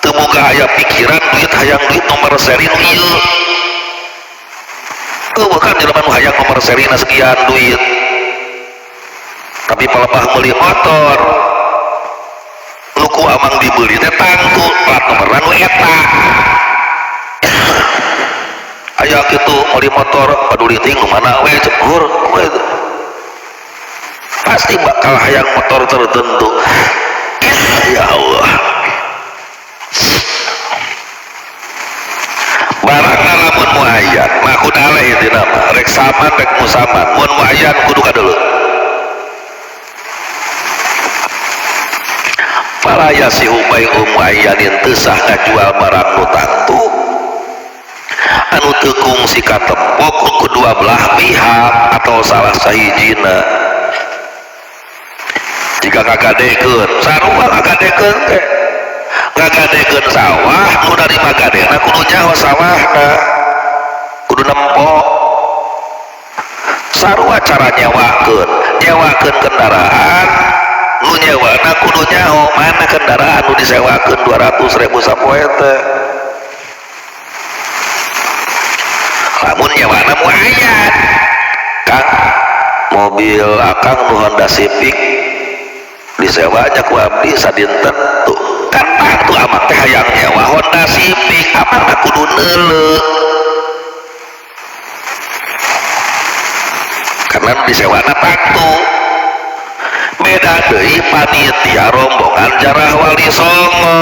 teu boga aya pikiran duit hayang duit nomor seri nu ieu bukan jelema nu hayang nomor serina sekian duit, tapi palebah meuli motor lu ku amang dibeli teh tangtu plat nomerna nu eta aya kitu meuli motor paduli ting nu mana we cekur pasti bakal hayang motor tertentu. Ya Allah, barang lamun muayyan mah kudu aleh ieu nama rek saman rek musaman, mun muayyan kudu kadeuleu. Para yasihu bai'u muayyanin teu sah ngajual barang nu tangtu anu teu kungsi katempo ku kedua belah pihak atau salah sahijina. Jika ngagadekeun sarua ngagadekeun teh ngagadekeun sawah nu dari magadena kudu nyaho sawahna kudu nempo sarua cara nyewakeun kendaraan nu nyewana kudu nyaho mana kendaraan nu disewakeun 200.000 sapoe teh lamun nyewana muayyan. Kang mobil akang nu Honda Civic disewanya ku abdi sadinten tuh kan tuh amang teh hayang nyewa Honda Civic amang kudu neuleu karena disewana taktu. Beda deui panitia rombongan Jarah Wali Songo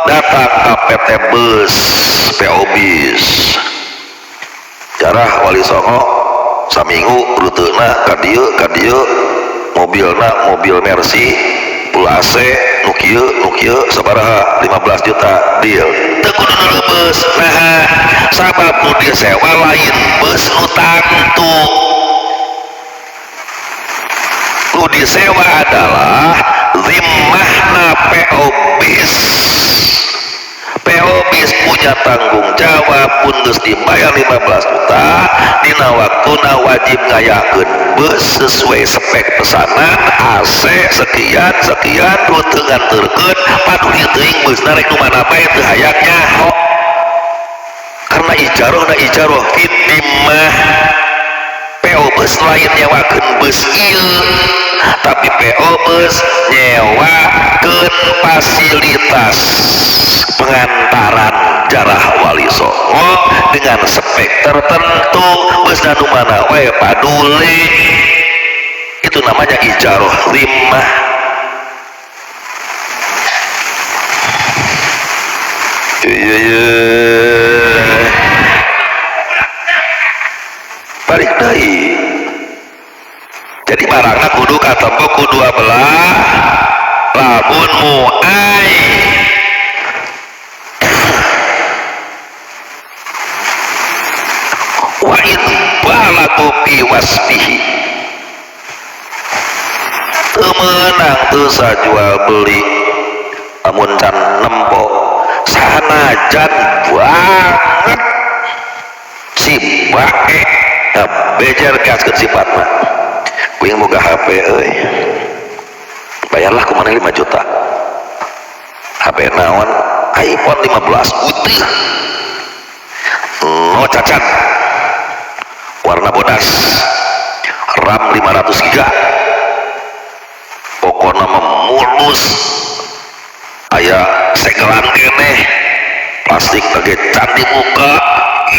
datang ka PT Bus PO Bis Jarah Wali Songo saminggu ruteuna ka dieu mobilna mobil Mercy full AC nu kieu sabaraha 15 juta deal teu kudu neuleuh bus nah sabab nu disewa lain bus nu tangtu nu disewa adalah zimmahna PO Bis. PO Bis punya tanggung jawab pun geus dibayar 15 juta dina waktuna wajib ngayakeun bus sesuai spek pesanan AC sekian rute nganterkeun paduli teuing busna rek nu mana bae teu hayang nyaho karena ijaroh fitimah PO bus lain nyewakeun bus ieu tapi PO bus nyewakeun fasilitas pengantaran jarah wali songo dengan spek tertentu bus nu mana we paduli, itu namanya ijaroh zimmah. Balik deui. Jadi barangna kudu katempo ku dua belah lamun muai wa in balagu fi wasbihi teu meunang teu sajual beli amun can nempo sanajan banget si bae bejer gaskeun sifatna kuing boga HP euy bayarlah kumana 5 juta HP naon iPhone 15 putih no cacat warna bodas RAM 500 giga pokoknya memulus aya segelan keneh plastik bagi cantik muka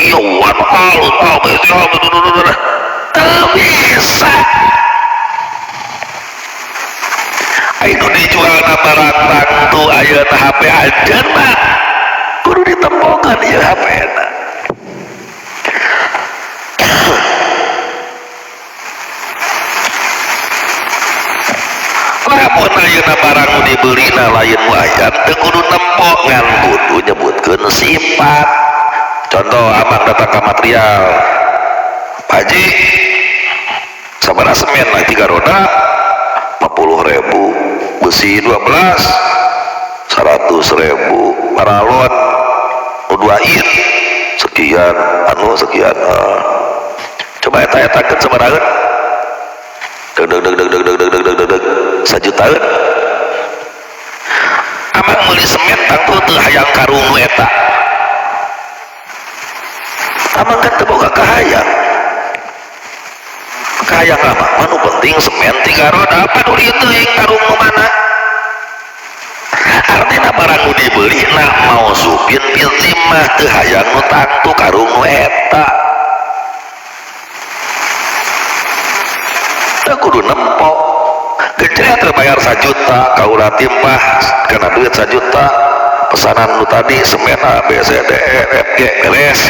iya warna bisa itu dijual na barang bantu aya na HP aja mah kudu ditempokan ya HP na lamun ayeuna barang nu dibelina lain wajan teu kudu nempok ngan kudu nyebutkeun sifat. Contoh amang datang ke material Pak Haji sabaraha semen 3 roda 50.000 besi 12 100.000 paralon 2 in sekian sekian coba eta-etakeun sabaraha deg 1 jutaan amang meuli semen tangtu teu hayang karung nu eta amang kan teu boga kahayang apa manu penting semen 3 roda paduli teuing karung nu mana artina barang nu dibeli nah mau supin piltimah teu hayang nu tangtu karung nu eta teu kudu nempok gede terbayar 1 juta kaula timpah kena duit 1 juta pesanan nu tadi semen A B C D E F G beres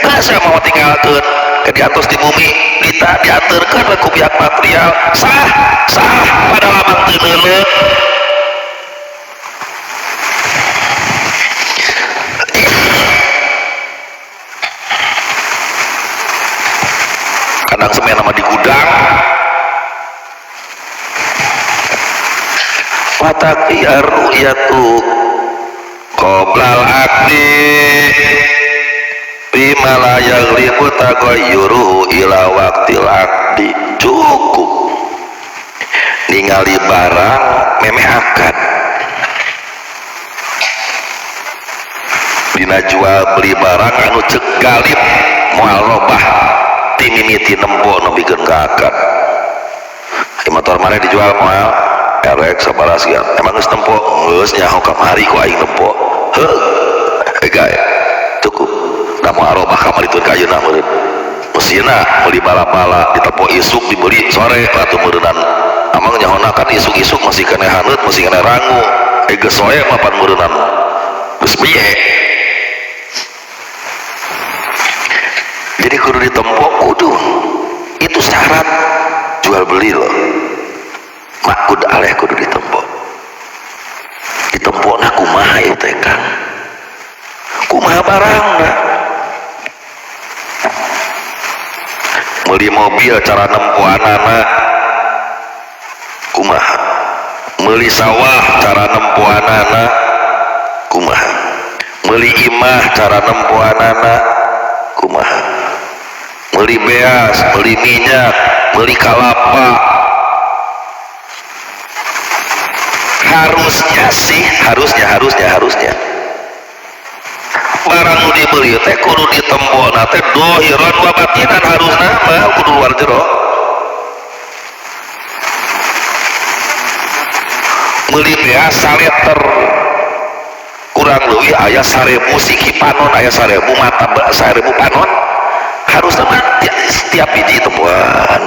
nah saya mau tinggalkeun ke diatos di bumi diantarkan ku pihak material sah pada lamang teu neuleuh kadang semen nama di gudang wataki ar-ru'yatu qoblal aqdi bima la yaghliqu taghayyuruhu ila waqtil aqdi cukup ningali barang memehakan dina jual beli barang anu ceuk galib moal robah ti mimiti nempo nepikeun ka akad motor mana dijual moal erek sabaraha sian emang geus nempo geus nyaho kamari ku aing nempo heuh gaya cukup da moal robah kamari teu ka ayeuna meureun meusina meuli bala-bala ditepo isuk dibeli sore atuh meureunan amang nyahona kan isuk-isuk masih kena haneut masih kena rangu geus soe mah pan meureunan geus biye jadi kudu ditempo kudu itu syarat jual beli loh makud aleh kudu ditempo na kumaha ieu teh kan kumaha barangna meuli mobil cara nempoanana kumaha meuli sawah cara nempoanana kumaha meuli imah cara nempoanana kumaha meuli beas meuli minyak meuli kalapa harusnya barang nu dibeli teh kudu ditembona teh dohiron wa batinan harusna mah kudu luar jero. Meuli beas saleter kurang leuwih aya 1000 siki panon, aya 1000 mata 1000 panon harusna mah setiap hiji temboan.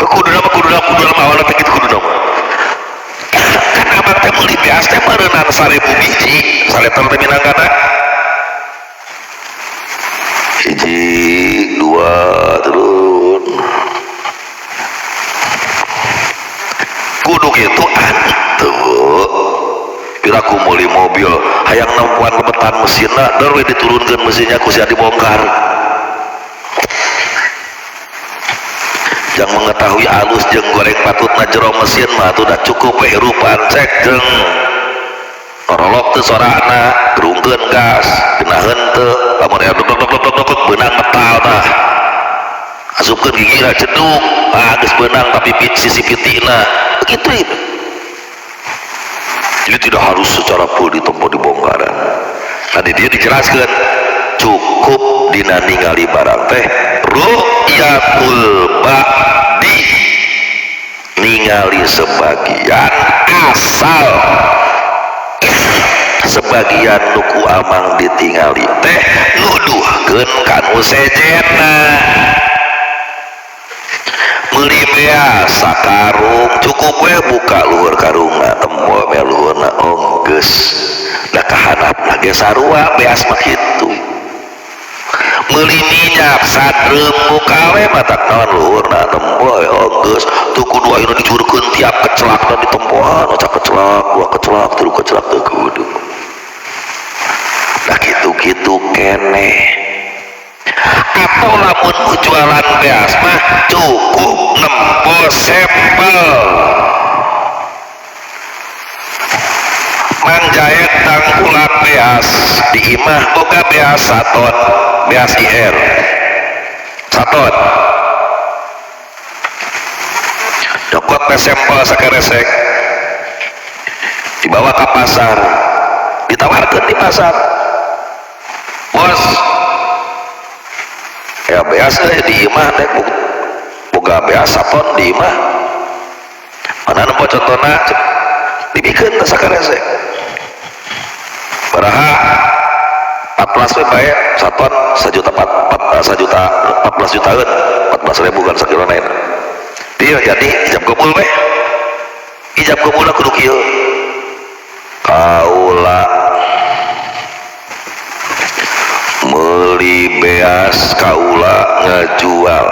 Kudu awalna teh kitu kudu kan abang teh meuli beas teh meureunana 1000 biji saleter teh minangkana hiji dua turun kudu kitu anteuh piraku meuli mobil hayang nempuan lebetan mesinna deui diturunkeun mesinnya ku sia dibongkar. Yang mengetahui alus jeung goreng patutna jero mesin mah udah cukup we hirupan cek jeung norolog teu sorana gerungkeun gas dinaheun teu lamun aya dok beunang metal tah asupkeun gigina ceduk geus beunang tapi sisi pitina begitu itu. Jadi tidak harus secara full ditempo dibongkaran. Tadi dia dijelaskan cukup dina ningali barang teh ru'yatul ba'di ningali sebagian asal sebagian nuku amang ditingali teh nuduhkeun kanu sejenna meuli beas sakarung cukup we buka luhur karungna tempo me luhurna geus da kahanapna ge sarua beas mah kitu. Meuli minyak sadreum buka we matak naon luhurna tempo geus teu kudu ayeuna dicuurkeun tiap kecelakna di tempoan oca kecelak dua kecelak tilu kecelak teu kudu. Da kitu-kitu keneh. Atau lamun jualan beas mah cukup nempo sampel mangjahit tangkulan beas di imah boga beas saton beas IR saton nyokot teh sampel sakeresek dibawa ke pasar ditawarkan di pasar bos ya beas di imah teh boga beas saton di imah mana nempo contohna dibikeun teh sakeresek baraha 14 we bae saton 1 juta 14 jutaan 14.000 kan sakilona eta dia jadi ijab kabul we ijab kabulna kudu kieu kaula meuli beas kaula ngajual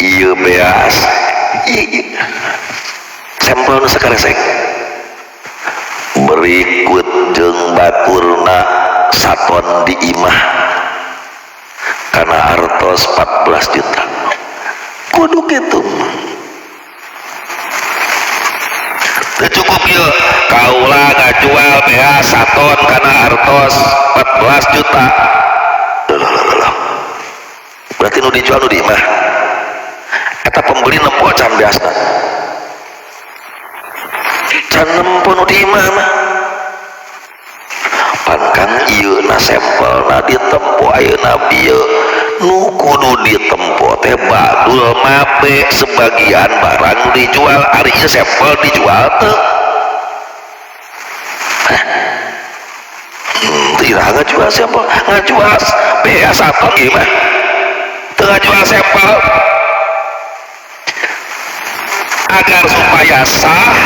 ieu beas sampel nu sakaresek berikut jeung baturna saton di imah karena artos 14 juta kudu kitu teu cukup ieu kaula ngajual beas saton karena artos 14 juta berarti nu dijual nu di imah eta pembeli nempo can beasna can nempo nu di imah mah pangkang ieu na sampelna ditempo ayeuna bieu nu kudu ditempo teh badul mabe sebagian barang nu dijual ari ieu sampel dijual teu tidak ngajual sampel ngajual beas saton gimana teu ngajual sampel agar supaya sah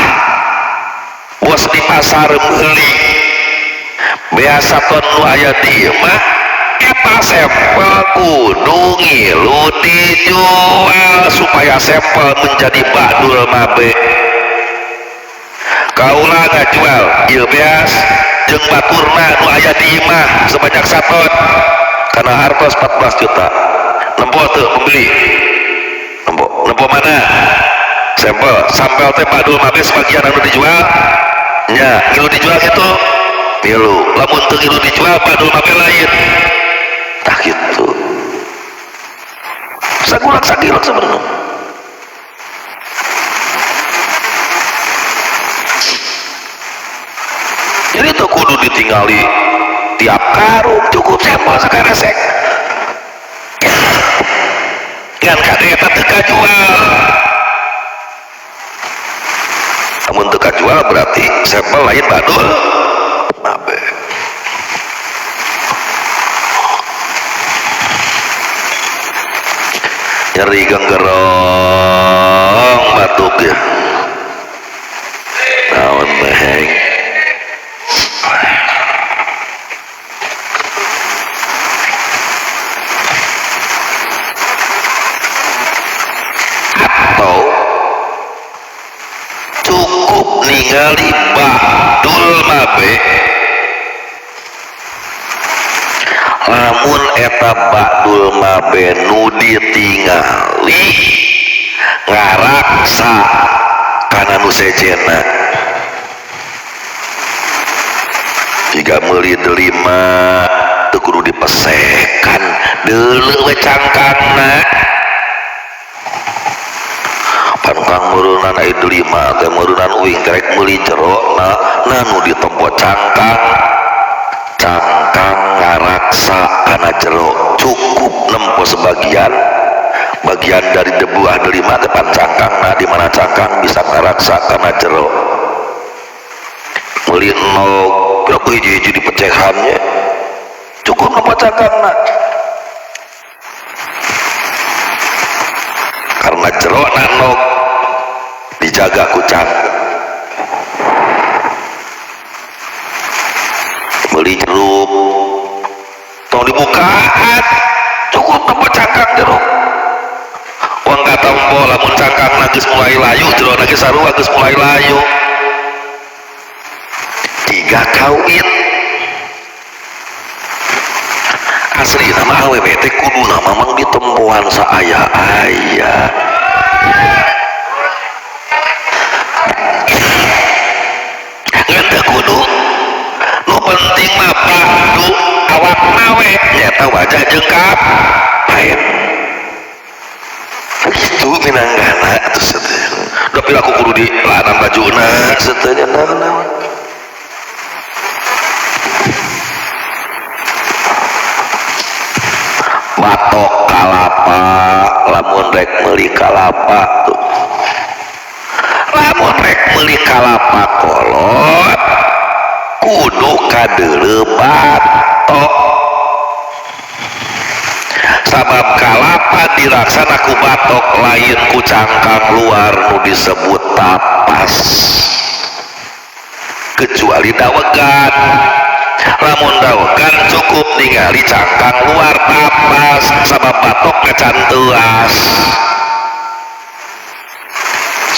bos di pasar meuli beas saton nu aya di imah eta sampel kudu ngilu dijual supaya sampel menjadi badul mabe kaula ngajual ieu beas jeung baturna nu aya di imah sebanyak saton karena hartos 14 juta nempo teu pembeli nempo mana sampel teh badul mabe sebagian anu dijual nya ngilu dijual kitu ngilu lamun teu ngilu dijual badul mabe lain tah kitu sagulak sebenarnya jadi kudu ditinggali tiap karung cukup sampel sekarang sek dengan kadeta teka jual. Namun teka jual berarti sampel lain badul mabe. Nyeri genggerong batuk ya naon meheng atau cukup ningali badul mabe lamun eta badul mabe nu ditingali ngaraksa kana nu sejena jika meuli delima teu kudu dipesekan deuleu we cangkangna pan kang meureunna ai delima teh meureunna uing terek meuli jerona nu ditempo cangkang ngaraksa kana jero cukup nempo sebagian bagian dari buah delima depan cangkangna di mana cangkang bisa ngaraksa kana jero meuli berapa hiji-hiji di pecahannya cukup nempo cangkangna karena jero nanok dijaga ku cangkang meuli jeruk tong dibukaan cukup nempo cangkang jeruk uang katompo lamun cangkang geus mulai layu jero geus sarua geus mulai layu tiga kawin asli nama awewe teh kuduna mamang ditempuan saaya-aya ngenda kudu nu penting mah padu awak nawe nyata wajah jengkap paen gitu minanggana atuh sateuy da pila aku kudu di lanan bajuna sateuy naon batok kalapa lamun rek meuli kalapa tuh lamun rek meuli kalapa kolot kudu kadeuleu batok sabab kalapa dilaksana ku batok lain ku cangkang luar nu disebut tapas kecuali dawegan lamun dawegan cukup ningali cangkang luar tapas sabab batok can teuas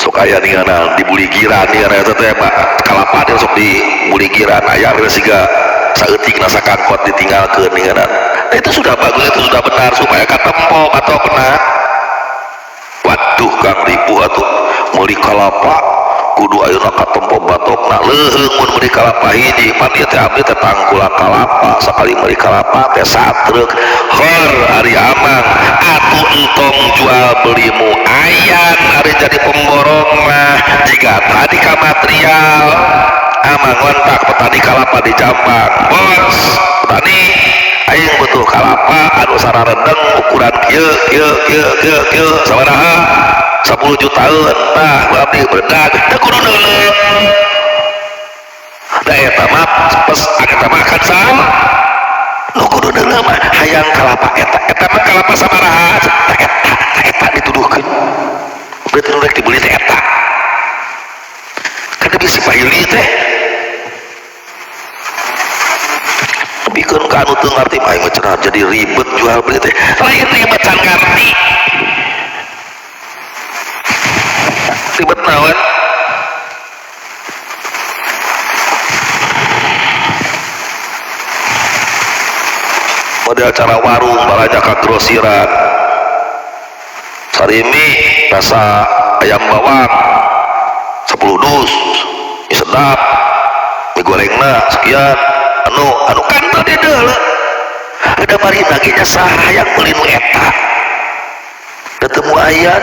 sok aya ninganan di buligiran ninganan eta teh kalapa teh sok di buligiran aya siga saeutikna sakangkot ditinggalkeun ninganan itu sudah bagus itu sudah benar supaya katempo atau kena waduh kang ribu atuh meuli kalapa kudu ayeuna katempo batokna leuheung mun meuli kalapa hiji pan ieu teh abdi teh tangkula kalapa sakali meuli kalapa teh satreuk hor ari amang atuh entong jual belimu ayan ari jadi pemborong mah jika tadi ka material amang ngontak petani kalapa di Jambang bos petani aing butuh kalapa anu sararendeng ukuran kieu sabaraha 10 jutaan nah abdi bedak teu kudu neuleuh da eta mah pes eta mah kan saha nu kudu neuleuh mah hayang kalapa eta mah kalapa sabaraha eta dituduhkeun berarti nu rek dibeli teh eta kan bisa paheuli teh bikeun ka anu teu ngarti mah aing cenah jadi ribet jual beli teh lain ribet can ngarti ribet naon model acara warung balaja ka grosiran sarimi rasa ayam bawang 10 dus sedap mie gorengna sekian anu kantor dia deuleu ada bari naginya saha yang meuli nu eta teu teu ayat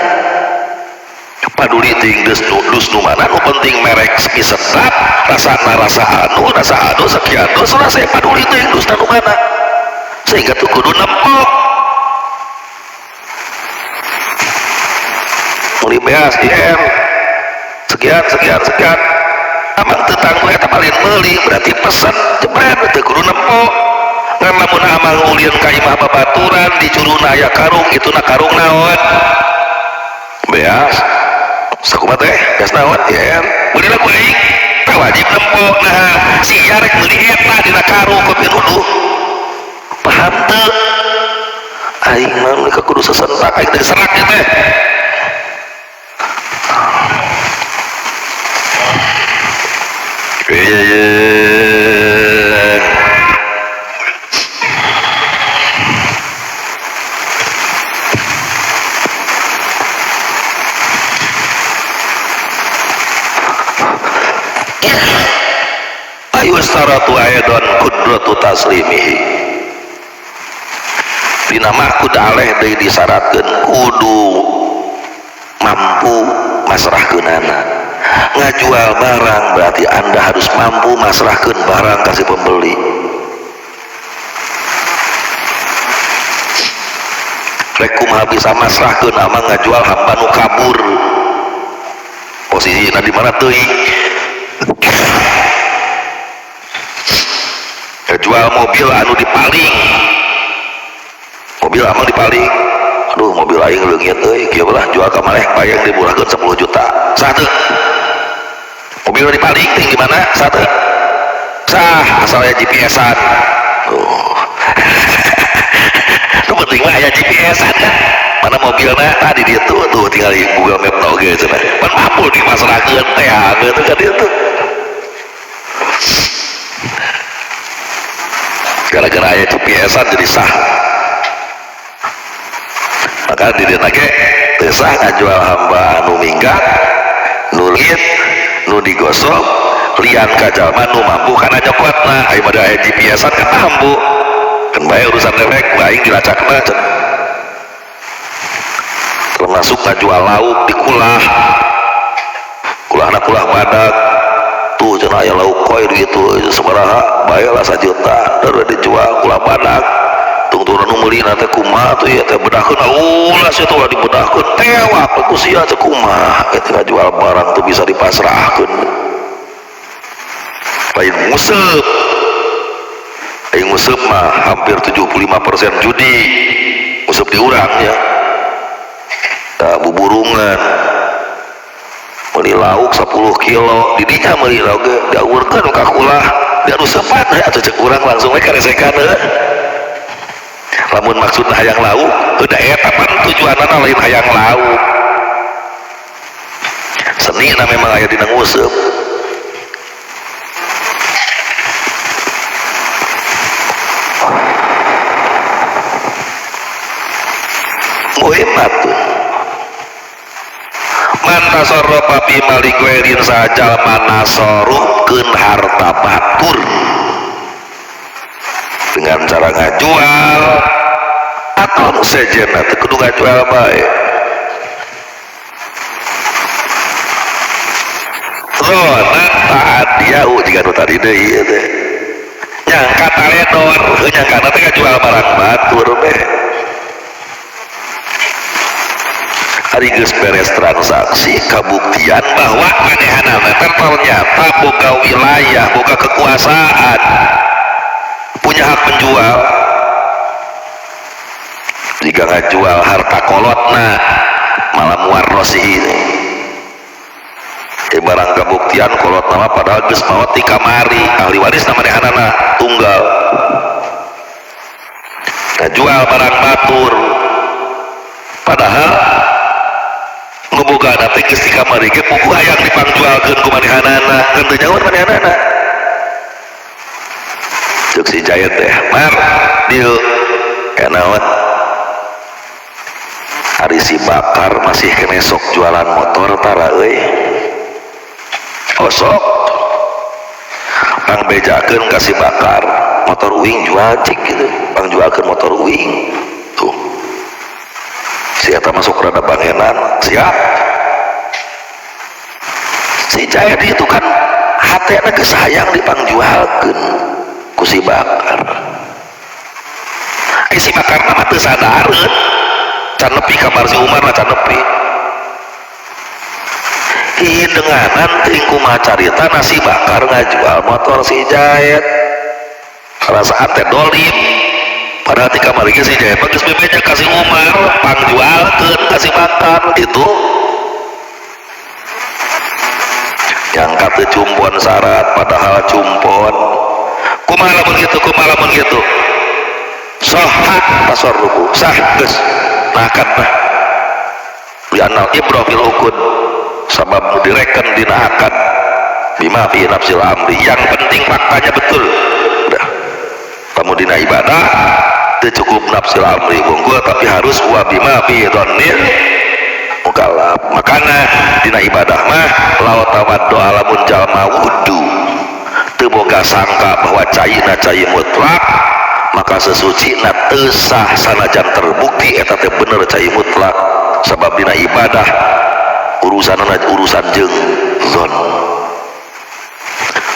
paduli ting dus nu mana nu penting merek segi sedap rasa anu sekian dus rasa paduli ting dus nu mana sehingga tuh kudu nempok muli beas IM sekian amang tetangga eta paling meuli berarti pesan jebret teu kudu nempok ngan lamun amang ulin ka imah babaturan di curuna aya karung ituna karung naon beas sakumaha teh beas naon ya meuli lagu aing teh wajib nempok nah sia rek meuli eta dina karung kopi dulu paham teu aing mah meuli kudu sesentak aing teh serak teh ayu saratu aydan kudratu taslimihi dina mah kudu aleh deui disyaratkeun kudu mampu masrahkeunana ngajual barang berarti anda harus mampu masrahkeun barang kasih pembeli rek kumaha bisa masrahkeun amang ngajual hamba nu kabur posisina di mana teuing jual mobil anu dipaling mobil amang dipaling aduh mobil aing leungit euy kieu lah jual ka maneh bayang dimurahkeun 10 juta satu mobil dipaling ting gimana satu sah asalnya GPS-an nu penting mah aya GPS-an kan mana mobilna tadi dia tuh tinggal di Google Map oge cenah pan mampu dimasrahkeun teh gitu kan itu gara-gara aya GPS-an jadi sah maka di dieu ge teu sah ngajual hamba anu minggat nu leungit nu digosok lian ka jalma nu mampu kana nyokotna aya mah aya GPS-an kan mampu kan bae urusan efek aing dilacakna termasuk ngajual lauk di kulahna kulah badak tuh cenah aya lauk koi gitu sabaraha bae lah 1 juta udah dijual kulah badak tungturan nu meuli na teh kumaha tuh ya teh bedahkeun ulah sia tuh dibedahkeun tewak ku sia teh kumaha eta ngajual barang tuh bisa dipasrahkeun lain nguseup aing nguseup mah hampir 75% judi nguseup di urang ya buburungan meuli lauk 10 kilo didinya meuli lauk diaurkeun ka kulah dia rusepat atuh cek urang langsung we karesekan lamun maksudna hayang lauk udah eta pan tujuanna lain hayang lauk seni na memang aya dina nguseup muhimat tuh mantasarrafa fi mali ghairin sajal manasorupkeun harta batur dengan cara ngajual atau sejenna teu kudu ngajual bae rona ta'adiyau jika nu tadi deui ieu teh nyangka taledor nyangkana teh ngajual barang batur beh hari geus beres transaksi kabuktian bahwa manehanana ternyata boga wilayah boga kekuasaan punya hak penjual jika ngajual harta kolotna malam warrosi ini barang kabuktian kolot nama padahal geus maot di kamari ahli waris na manehanana tunggal ngajual barang batur padahal ngeboga teh geus di kamari ge buku hayang dipangjualkeun ku manehanana ngan teu nyaur manehanana cuk si Jayet teh mar dieu kanaon hari si Bakar masih kene sok jualan motor tara euy osok pangbejakeun ka si Bakar motor uing jual cik gitu pangjualkeun motor uing tuh si eta masuk rada bangenan siap si Jayadi itu kan hatena kesayang dipangjualkeun ku si Bakar. Si Bakar mah teu sadareun can nepi kamar si Umar mah can nepi hidenganan teuing kumaha carita nasi Bakar ngajual motor si Jayet perasaan teh dolim padahal di kamar si Jayet geus bebeja ka si Umar pangjualkeun ka si Bakar gitu nyangka teu cumpon syarat padahal cumpon kumaha lamun kitu sohak tasarrufu sah geus nakat mah li anal ibrahil ukun sabab direken dina akad bima fi nafsil amri yang penting faktanya betul udah kamu dina ibadah teu cukup nafsil amri unggul tapi harus wa bima fi dhannil mukallaf makana dina ibadah mah law tawaddu alamun jalma wudu teu boga sangka bahwa caina cai mutlak maka sesuci na teu sah sanajan terbukti eta teh bener cai mutlak sebab dina ibadah urusan jeung zon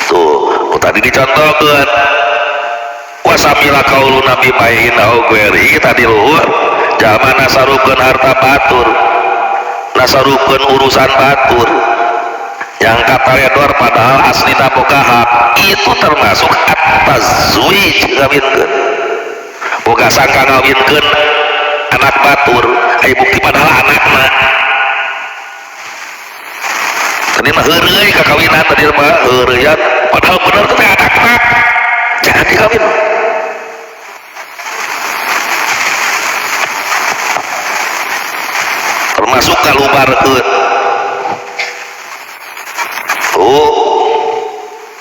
tuh tadi dicontohkeun wasamila qaulu nabi main au gueri tadi luhur jalma nasarukeun harta batur nasarukeun urusan batur yang kata redor padahal aslina boga hak itu termasuk at-tazwij ngawinkeun boga sangka ngawinkeun anak batur aya bukti padahal anakna tadi mah heureuy kakawinan tadi mah heureuyan padahal bener teh anakna jangan dikawin termasuk kalubarkeun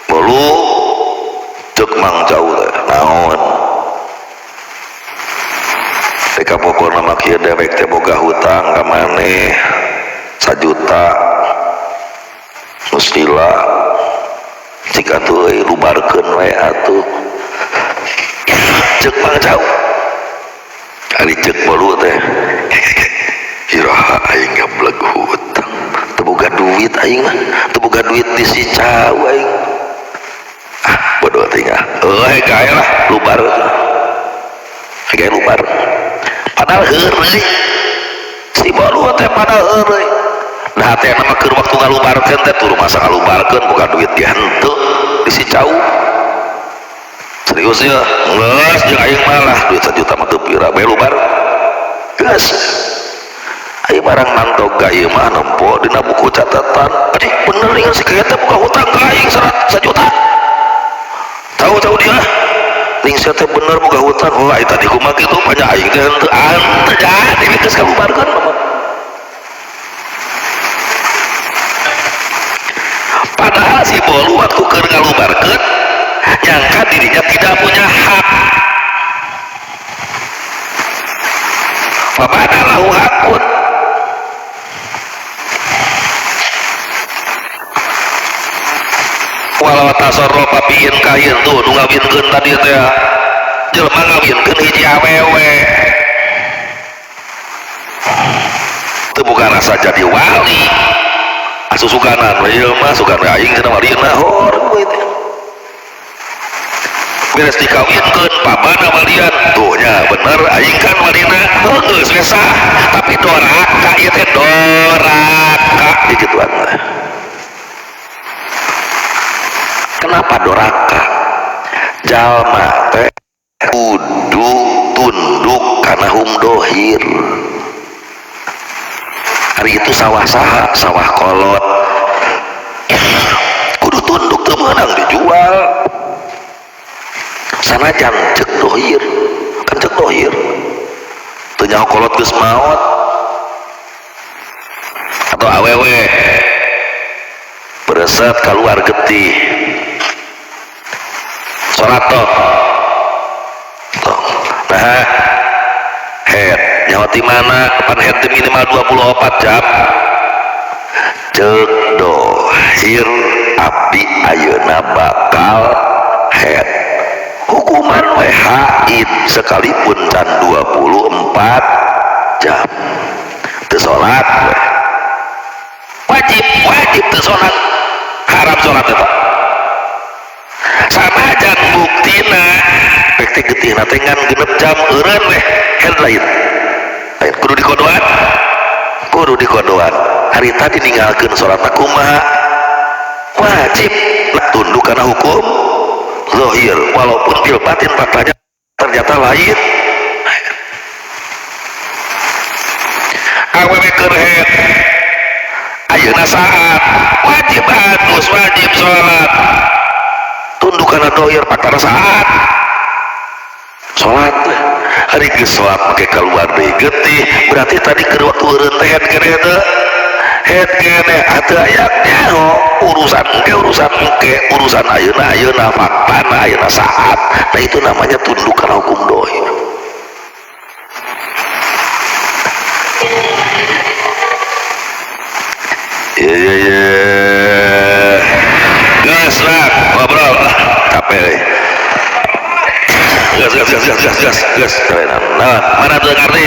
bolu cek mang jauh teh naon teka pokokna mah kieu dewek teh boga hutang ka maneh 1 juta mustila jika tuh lubarkeun we atuh cek mang jauh ari cek bolu teh iraha aing ngableg hutang teu boga duit aing mah teu boga duit di si cau aing bodoh tinggal gawe lah lubar gawe lubar padahal heureuy si bolu teh padahal heureuy nah teh mah keur waktu ngalubarkeun teh turu masa ngalubarkeun boga duit di henteu di si cau serius ya geus jeung aing malah duit 1 juta mah teu pira bae lubar geus ayo barang mantau gaya mah nempo dina buku catatan adik bener nih si kaya teh buka hutang ke aing 1 juta tahu dia ning sia teh bener buka hutang oh ai tadi kumaha kitu banyak aing teh henteu jadi geus kalubarkeun padahal si bolu waktu keur ngalubarkeun nyangka dirinya tidak punya hak fabadalahu hakun walau tasarrufa piin kain tuh nu ngawinkeun tadi teh jelema ngawinkeun hiji awewe teu boga rasa jadi wali asusukanan ieu mah sugan aing cenah walina hor teh beres dikawinkeun pamana walian tuh nya bener aing kan walina geus we sah tapi doraka ieu teh doraka digituan kenapa doraka jalma teh kudu tunduk kana hum dohir hari itu sawah saha sawah kolot kudu tunduk teu meunang dijual sanajan cek dohir kan cek dohir teu nyaho kolot geus maot atau awewe bereset keluar getih sholat toh nah head nyawati mana pan head minimal 24 jam cek dohir abdi ayeuna bakal head hukuman we haid sekalipun can 24 jam teu sholat wajib teu sholat haram sholat itu sama aja buktina pekti getih natengan genep jam eureun weh headline kudu dikodoan hari tadi ninggalkeun sholat kumaha wajib tunduk karena hukum zahir walaupun fil batin faktanya ternyata lain awewe keur head ayeuna saat wajib adus wajib sholat tunduk karena zahir fakta saat sholat hari geus sholat make keluar deui getih berarti tadi keur waktu eureun teh head kene atuh aya nyaho urusan ayeuna faktana ayeuna saat nah itu namanya tunduk karena hukum zahir. Iya gas lah ngobrol capek gas mana tuh karni